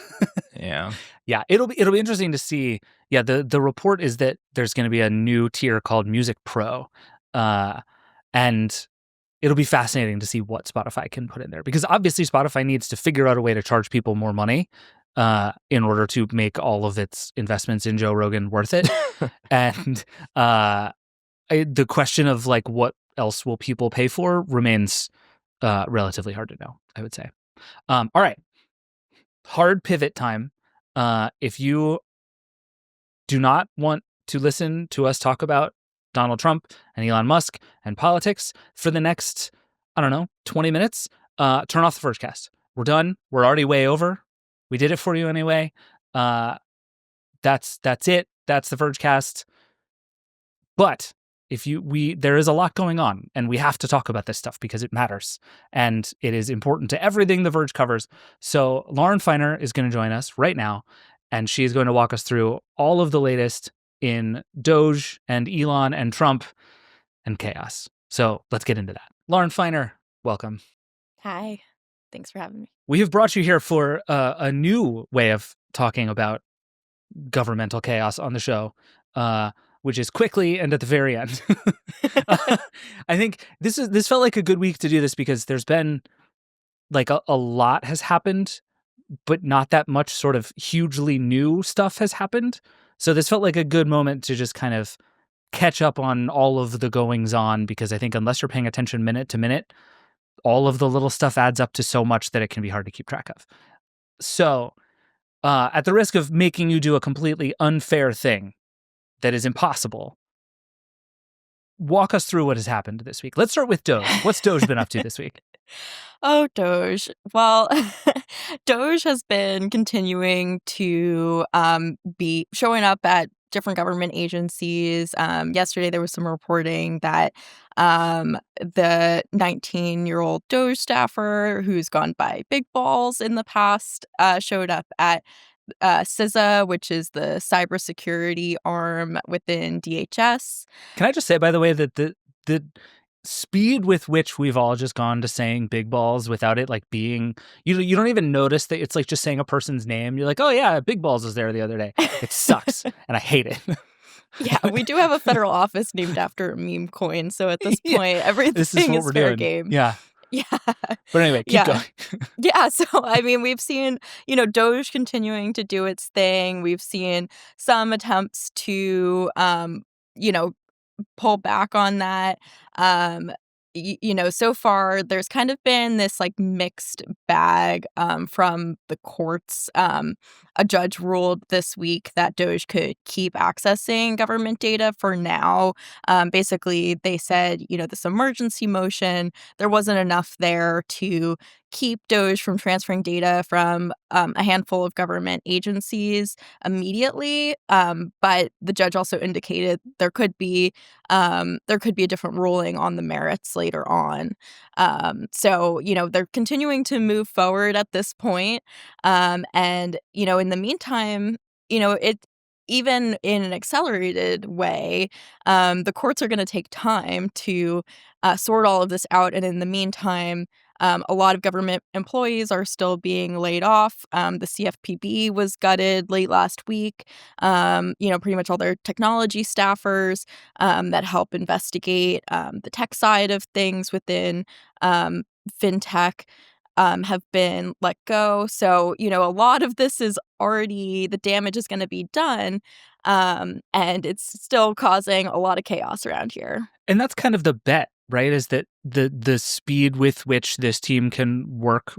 yeah. Yeah, it'll be interesting to see. Yeah, the report is that there's going to be a new tier called Music Pro, and it'll be fascinating to see what Spotify can put in there, because obviously Spotify needs to figure out a way to charge people more money in order to make all of its investments in Joe Rogan worth it. And the question of like what else will people pay for remains relatively hard to know, I would say. All right, hard pivot time. If you do not want to listen to us talk about Donald Trump and Elon Musk and politics for the next, 20 minutes, turn off the Vergecast. We're done. We're already way over. We did it for you anyway. That's it. That's the Vergecast. But there is a lot going on, and we have to talk about this stuff because it matters and it is important to everything The Verge covers. So Lauren Feiner is going to join us right now, and she's going to walk us through all of the latest in DOGE and Elon and Trump and chaos. So let's get into that. Lauren Feiner, welcome. Hi. Thanks for having me. We have brought you here for a new way of talking about governmental chaos on the show, which is quickly and at the very end. I think this felt like a good week to do this because there's been like a lot has happened, but not that much sort of hugely new stuff has happened. So this felt like a good moment to just kind of catch up on all of the goings on, because I think unless you're paying attention minute to minute, all of the little stuff adds up to so much that it can be hard to keep track of. So at the risk of making you do a completely unfair thing that is impossible, walk us through what has happened this week. Let's start with Doge. What's Doge been up to this week? Oh, Doge. Well, Doge has been continuing to be showing up at different government agencies. Yesterday, there was some reporting that the 19-year-old Doge staffer who's gone by Big Balls in the past showed up at CISA, which is the cybersecurity arm within DHS. Can I just say, by the way, that the speed with which we've all just gone to saying Big Balls without it like being, you don't even notice that it's like just saying a person's name. You're like, oh yeah, Big Balls was there the other day. It sucks, and I hate it. Yeah, we do have a federal office named after a meme coin, so at this point, everything is fair game. Yeah. Yeah. But anyway, keep going. Yeah. So, I mean, we've seen, Doge continuing to do its thing. We've seen some attempts to, pull back on that. So far, there's kind of been this like mixed bag from the courts. A judge ruled this week that Doge could keep accessing government data for now. Basically, they said, this emergency motion, there wasn't enough there to keep Doge from transferring data from a handful of government agencies immediately. But the judge also indicated there could be a different ruling on the merits later on. So, they're continuing to move forward at this point. And, in the meantime, it even in an accelerated way, the courts are going to take time to sort all of this out. And in the meantime, a lot of government employees are still being laid off. The CFPB was gutted late last week. Pretty much all their technology staffers that help investigate the tech side of things within fintech have been let go. So, a lot of this is already, the damage is going to be done. And it's still causing a lot of chaos around here. And that's kind of the bet, right? Is that the speed with which this team can work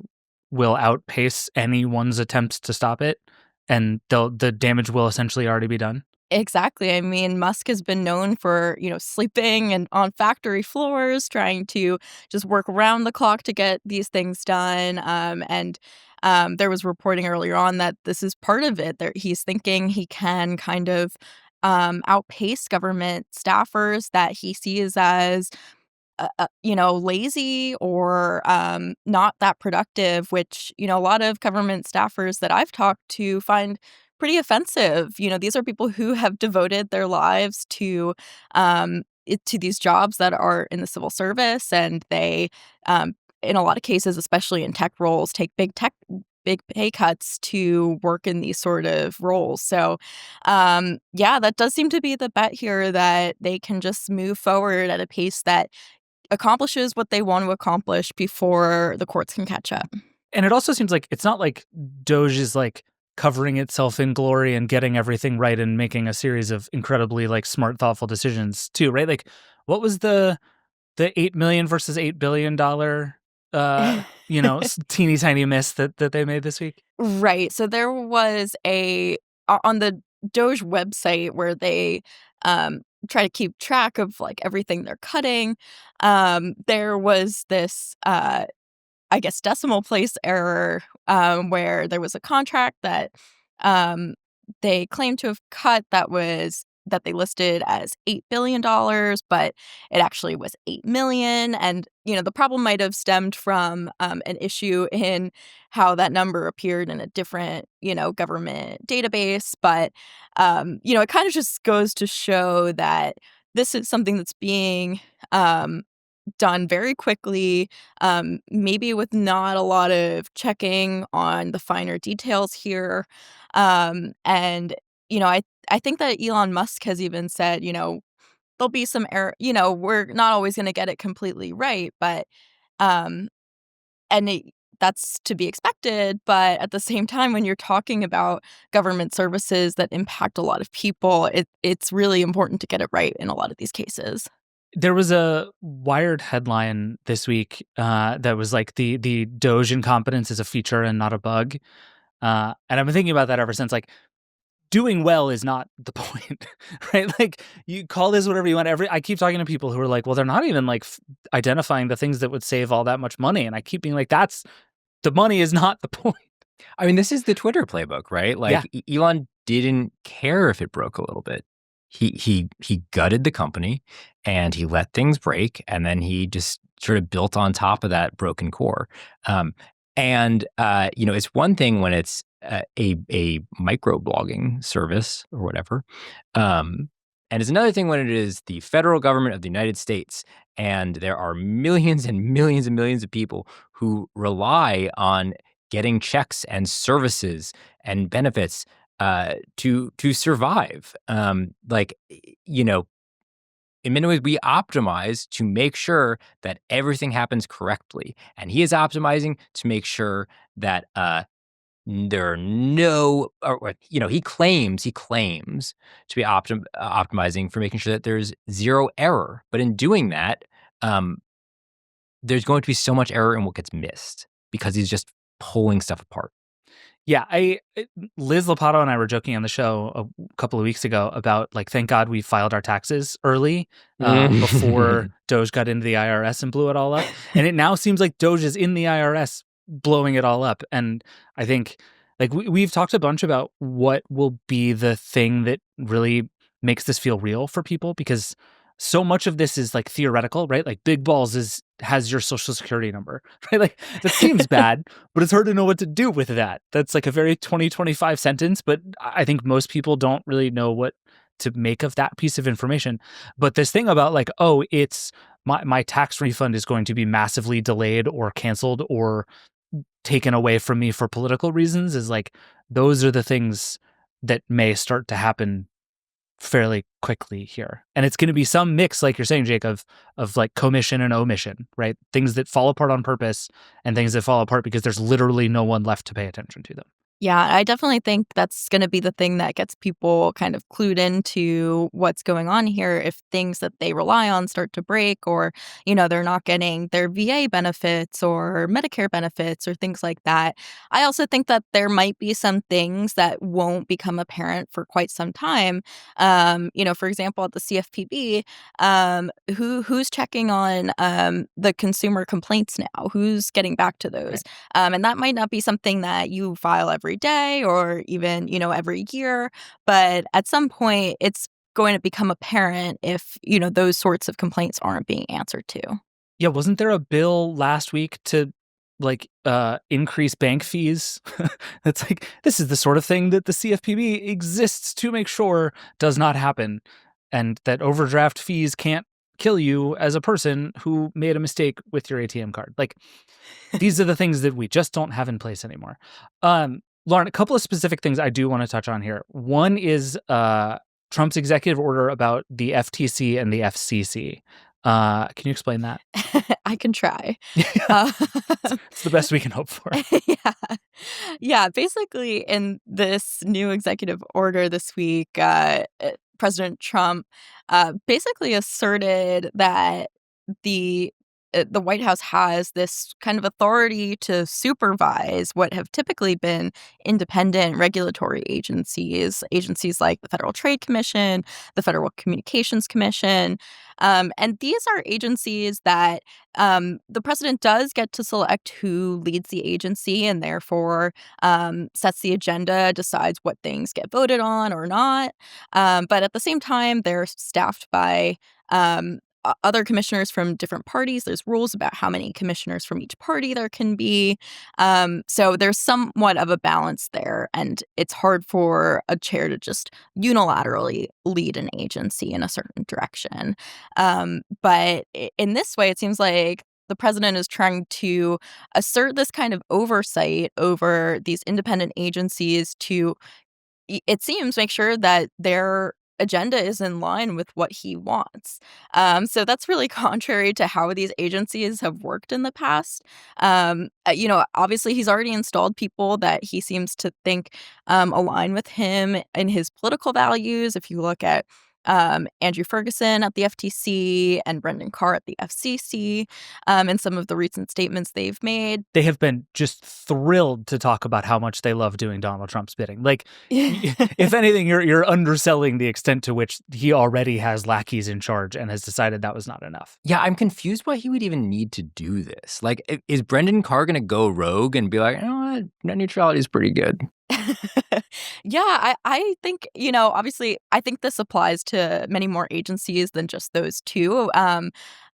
will outpace anyone's attempts to stop it, and the damage will essentially already be done. Exactly. I mean, Musk has been known for, sleeping and on factory floors, trying to just work around the clock to get these things done. And there was reporting earlier on that this is part of it. He's thinking he can kind of outpace government staffers that he sees as lazy or not that productive, which, a lot of government staffers that I've talked to find pretty offensive. These are people who have devoted their lives to these jobs that are in the civil service, and they, in a lot of cases, especially in tech roles, take big pay cuts to work in these sort of roles. So, yeah, that does seem to be the bet here, that they can just move forward at a pace that accomplishes what they want to accomplish before the courts can catch up. And it also seems like it's not like Doge is like covering itself in glory and getting everything right and making a series of incredibly like smart, thoughtful decisions too, right? Like, what was the $8 million versus $8 billion teeny tiny miss that they made this week? Right. So there was on the Doge website where they try to keep track of like everything they're cutting. There was this I guess decimal place error, where there was a contract that they claimed to have cut that they listed as $8 billion, but it actually was 8 million. And the problem might have stemmed from an issue in how that number appeared in a different government database. But it kind of just goes to show that this is something that's being done very quickly, maybe with not a lot of checking on the finer details here. And I think that Elon Musk has even said, there'll be some error. We're not always going to get it completely right, but um, that's to be expected. But at the same time, when you're talking about government services that impact a lot of people, it's really important to get it right in a lot of these cases. There was a Wired headline this week that was like the Doge incompetence is a feature and not a bug. And I've been thinking about that ever since. Like, doing well is not the point, right? Like, you call this whatever you want. I keep talking to people who are like, well, they're not even like identifying the things that would save all that much money. And I keep being like, the money is not the point. I mean, this is the Twitter playbook, right? Like, Elon didn't care if it broke a little bit. He gutted the company and he let things break, and then he just sort of built on top of that broken core. It's one thing when it's a microblogging service or whatever, and it's another thing when it is the federal government of the United States, and there are millions and millions and millions of people who rely on getting checks and services and benefits to survive. In many ways, we optimize to make sure that everything happens correctly, and he is optimizing to make sure that there are no, he claims to be optimizing for making sure that there's zero error. But in doing that, there's going to be so much error in what gets missed because he's just pulling stuff apart. Yeah, Liz Lopato and I were joking on the show a couple of weeks ago about like, thank God we filed our taxes early before Doge got into the IRS and blew it all up. And it now seems like Doge is in the IRS blowing it all up. And I think like we've talked a bunch about what will be the thing that really makes this feel real for people, because so much of this is like theoretical, right? Like Big Balls has your social security number, right? Like that seems bad, but it's hard to know what to do with that. That's like a very 2025 sentence, but I think most people don't really know what to make of that piece of information. But this thing about like, oh, it's my tax refund is going to be massively delayed or canceled or taken away from me for political reasons is like, those are the things that may start to happen fairly quickly here. And it's going to be some mix, like you're saying, Jake, of like commission and omission, right? Things that fall apart on purpose and things that fall apart because there's literally no one left to pay attention to them. Yeah, I definitely think that's going to be the thing that gets people kind of clued into what's going on here if things that they rely on start to break, or, they're not getting their VA benefits or Medicare benefits or things like that. I also think that there might be some things that won't become apparent for quite some time. For example, at the CFPB, who's checking on the consumer complaints now? Who's getting back to those? And that might not be something that you file every day or even, every year. But at some point, it's going to become apparent if, those sorts of complaints aren't being answered to. Yeah, wasn't there a bill last week to increase bank fees? It's like, this is the sort of thing that the CFPB exists to make sure does not happen, and that overdraft fees can't kill you as a person who made a mistake with your ATM card. Like, these are the things that we just don't have in place anymore. Lauren, a couple of specific things I do want to touch on here. One is Trump's executive order about the FTC and the FCC. Can you explain that? I can try. It's the best we can hope for. Yeah. Yeah. Basically, in this new executive order this week, President Trump basically asserted that the White House has this kind of authority to supervise what have typically been independent regulatory agencies like the Federal Trade Commission, the Federal Communications Commission. And these are agencies that the president does get to select who leads the agency and therefore sets the agenda, decides what things get voted on or not. But at the same time, they're staffed by other commissioners from different parties. There's rules about how many commissioners from each party there can be. So there's somewhat of a balance there, and it's hard for a chair to just unilaterally lead an agency in a certain direction. But in this way, it seems like the president is trying to assert this kind of oversight over these independent agencies to, it seems, make sure that their agenda is in line with what he wants. So that's really contrary to how these agencies have worked in the past. Obviously, he's already installed people that he seems to think align with him in his political values. If you look at Andrew Ferguson at the FTC and Brendan Carr at the FCC, and some of the recent statements they've made. They have been just thrilled to talk about how much they love doing Donald Trump's bidding. Like, if anything, you're underselling the extent to which he already has lackeys in charge and has decided that was not enough. Yeah, I'm confused why he would even need to do this. Like, is Brendan Carr going to go rogue and be like, what? Net neutrality is pretty good? Yeah, I think, obviously, I think this applies to many more agencies than just those two.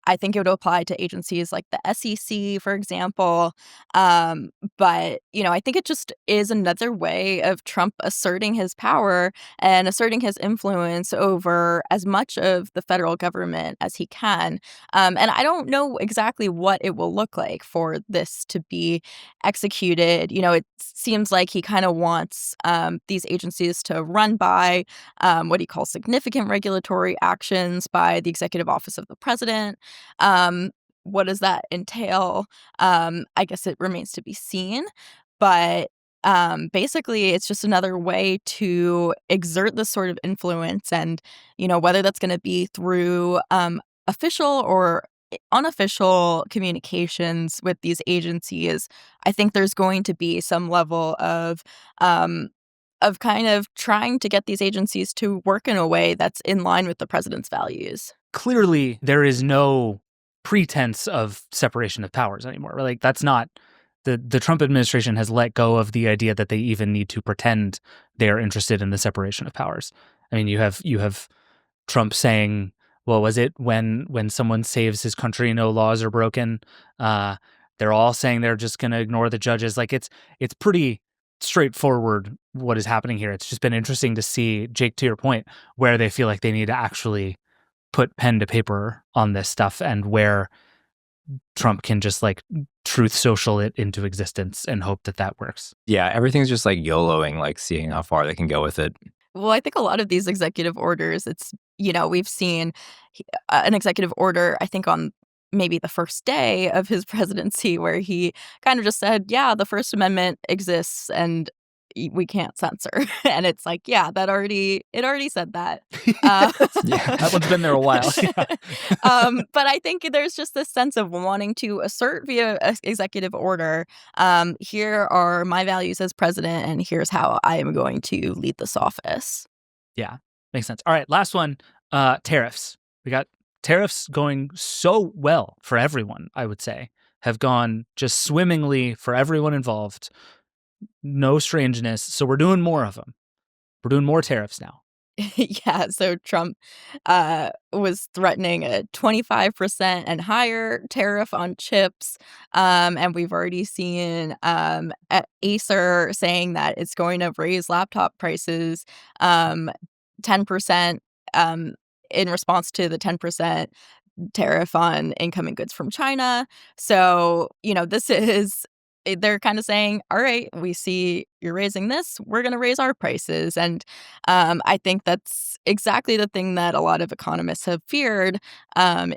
I think it would apply to agencies like the SEC, for example. But, I think it just is another way of Trump asserting his power and asserting his influence over as much of the federal government as he can. And I don't know exactly what it will look like for this to be executed. It seems like he kind of wants these agencies to run by what he calls significant regulatory actions by the executive office of the president. What does that entail? I guess it remains to be seen. But basically, it's just another way to exert this sort of influence. And, whether that's going to be through official or unofficial communications with these agencies, I think there's going to be some level of kind of trying to get these agencies to work in a way that's in line with the president's values. Clearly, there is no pretense of separation of powers anymore. Like, that's not the Trump administration has let go of the idea that they even need to pretend they're interested in the separation of powers. I mean, you have Trump saying, well, was it when someone saves his country, no laws are broken? They're all saying they're just going to ignore the judges. Like, it's pretty straightforward what is happening here. It's just been interesting to see, Jake, to your point, where they feel like they need to actually put pen to paper on this stuff and where Trump can just like truth social it into existence and hope that works. Yeah, everything's just like YOLOing, like seeing how far they can go with it. Well, I think a lot of these executive orders, it's, we've seen an executive order, I think on maybe the first day of his presidency, where he kind of just said, yeah, the First Amendment exists and, we can't censor. And it's like, yeah, it already said that. Yeah, that one's been there a while. But I think there's just this sense of wanting to assert via executive order, here are my values as president, and here's how I am going to lead this office. Yeah, makes sense. All right, last one, tariffs. We got tariffs going so well for everyone, I would say, have gone just swimmingly for everyone involved. No strangeness. So we're doing more of them. We're doing more tariffs now. Yeah, so Trump was threatening a 25% and higher tariff on chips. And we've already seen Acer saying that it's going to raise laptop prices 10% in response to the 10% tariff on incoming goods from China. So, they're kind of saying, all right, we see you're raising this, we're going to raise our prices. And I think that's exactly the thing that a lot of economists have feared,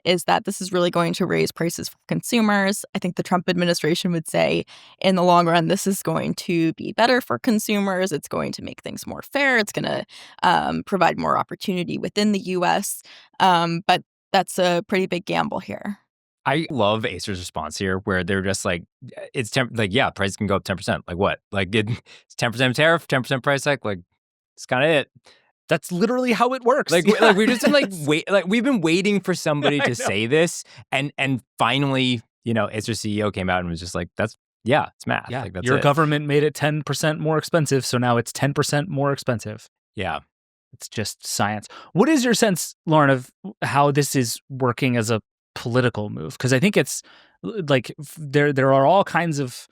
is that this is really going to raise prices for consumers. I think the Trump administration would say in the long run, this is going to be better for consumers. It's going to make things more fair. It's going to provide more opportunity within the U.S. But that's a pretty big gamble here. I love Acer's response here, where they're just like, it's yeah, prices can go up 10%. Like what? Like it's 10% tariff, 10% price hike. Like it's kind of it. That's literally how it works. Like we're just we've been waiting for somebody to say this, and finally, Acer CEO came out and was just like, it's math. Yeah, like, that's your it. government made it 10% more expensive, so now it's 10% more expensive. Yeah. It's just science. What is your sense, Lauren, of how this is working as a political move? Because I think it's like there are all kinds of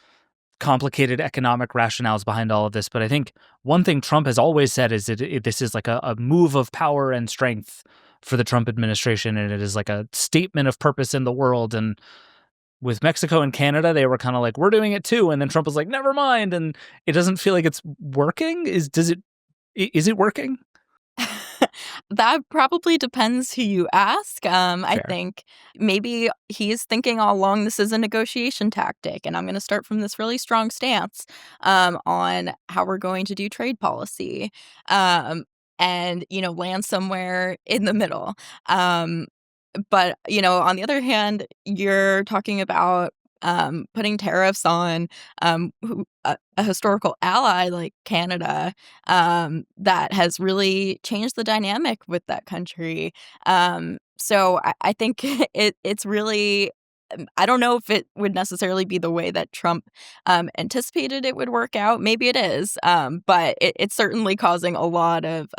complicated economic rationales behind all of this, but I think one thing Trump has always said is that this is like a move of power and strength for the Trump administration, and it is like a statement of purpose in the world. And with Mexico and Canada, they were kind of like, we're doing it too, and then Trump was like, never mind, and it doesn't feel like it's working. Is it working? That probably depends who you ask. I think maybe he's thinking all along this is a negotiation tactic, and I'm going to start from this really strong stance on how we're going to do trade policy, and land somewhere in the middle. But on the other hand, you're talking about putting tariffs on a historical ally like Canada, that has really changed the dynamic with that country. So I think it's really, I don't know if it would necessarily be the way that Trump anticipated it would work out. Maybe it is, but it's certainly causing a lot of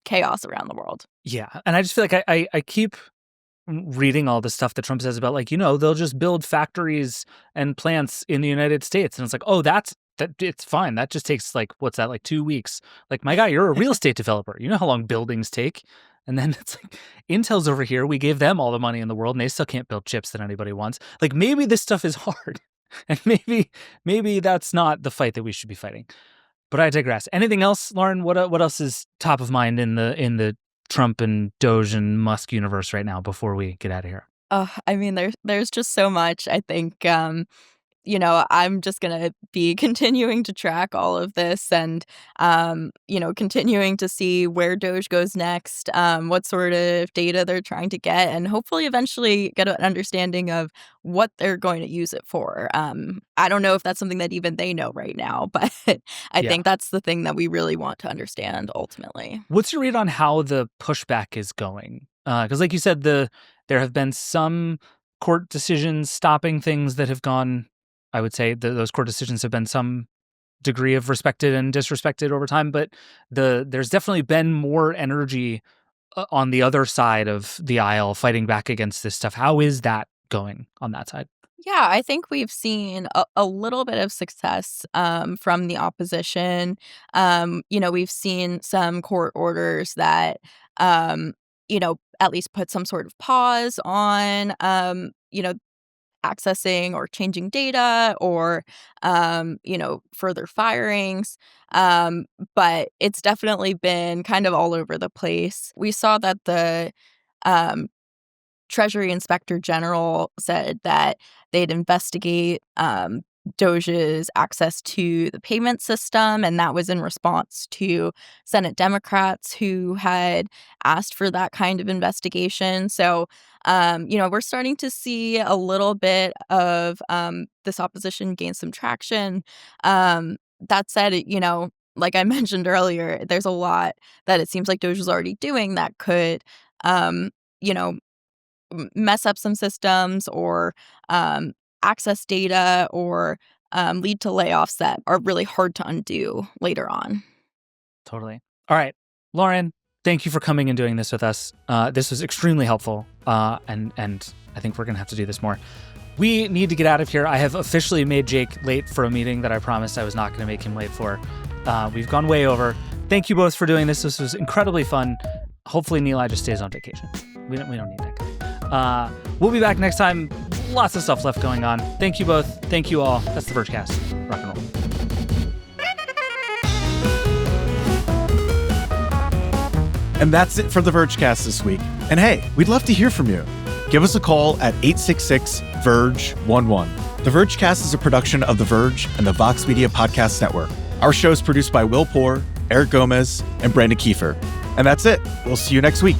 chaos around the world. Yeah, and I just feel like I keep reading all the stuff that Trump says about, like, they'll just build factories and plants in the United States. And it's like, oh, that it's fine. That just takes like, what's that, like 2 weeks? Like, my guy, you're a real estate developer. You know how long buildings take? And then it's like, Intel's over here. We gave them all the money in the world and they still can't build chips that anybody wants. Like, maybe this stuff is hard. And maybe that's not the fight that we should be fighting. But I digress. Anything else, Lauren? What else is top of mind in the Trump and DOGE and Musk universe right now before we get out of here? I mean, there's just so much. I think, I'm just going to be continuing to track all of this and, continuing to see where DOGE goes next, what sort of data they're trying to get, and hopefully eventually get an understanding of what they're going to use it for. I don't know if that's something that even they know right now, but I think that's the thing that we really want to understand ultimately. What's your read on how the pushback is going? Because like you said, there have been some court decisions stopping things that have gone, I would say those court decisions have been some degree of respected and disrespected over time, but there's definitely been more energy on the other side of the aisle fighting back against this stuff. How is that going on that side? Yeah, I think we've seen a little bit of success from the opposition. We've seen some court orders that, at least put some sort of pause on, accessing or changing data or, further firings. But it's definitely been kind of all over the place. We saw that the Treasury Inspector General said that they'd investigate DOGE's access to the payment system, and that was in response to Senate Democrats who had asked for that kind of investigation. So, we're starting to see a little bit of this opposition gain some traction. That said, like I mentioned earlier, there's a lot that it seems like DOGE is already doing that could, you know, mess up some systems or access data or lead to layoffs that are really hard to undo later on. Totally. All right, Lauren, thank you for coming and doing this with us. This was extremely helpful, and I think we're going to have to do this more. We need to get out of here. I have officially made Jake late for a meeting that I promised I was not going to make him late for. We've gone way over. Thank you both for doing this. This was incredibly fun. Hopefully Neil just stays on vacation. We don't need that guy. We'll be back next time. Lots of stuff left going on. Thank you both. Thank you all. That's the Vergecast. Rock and roll. And that's it for the Vergecast this week. And hey, we'd love to hear from you. Give us a call at 866-VERGE-11. The Vergecast is a production of The Verge and the Vox Media Podcast Network. Our show is produced by Will Poor, Eric Gomez, and Brandon Kiefer. And that's it. We'll see you next week.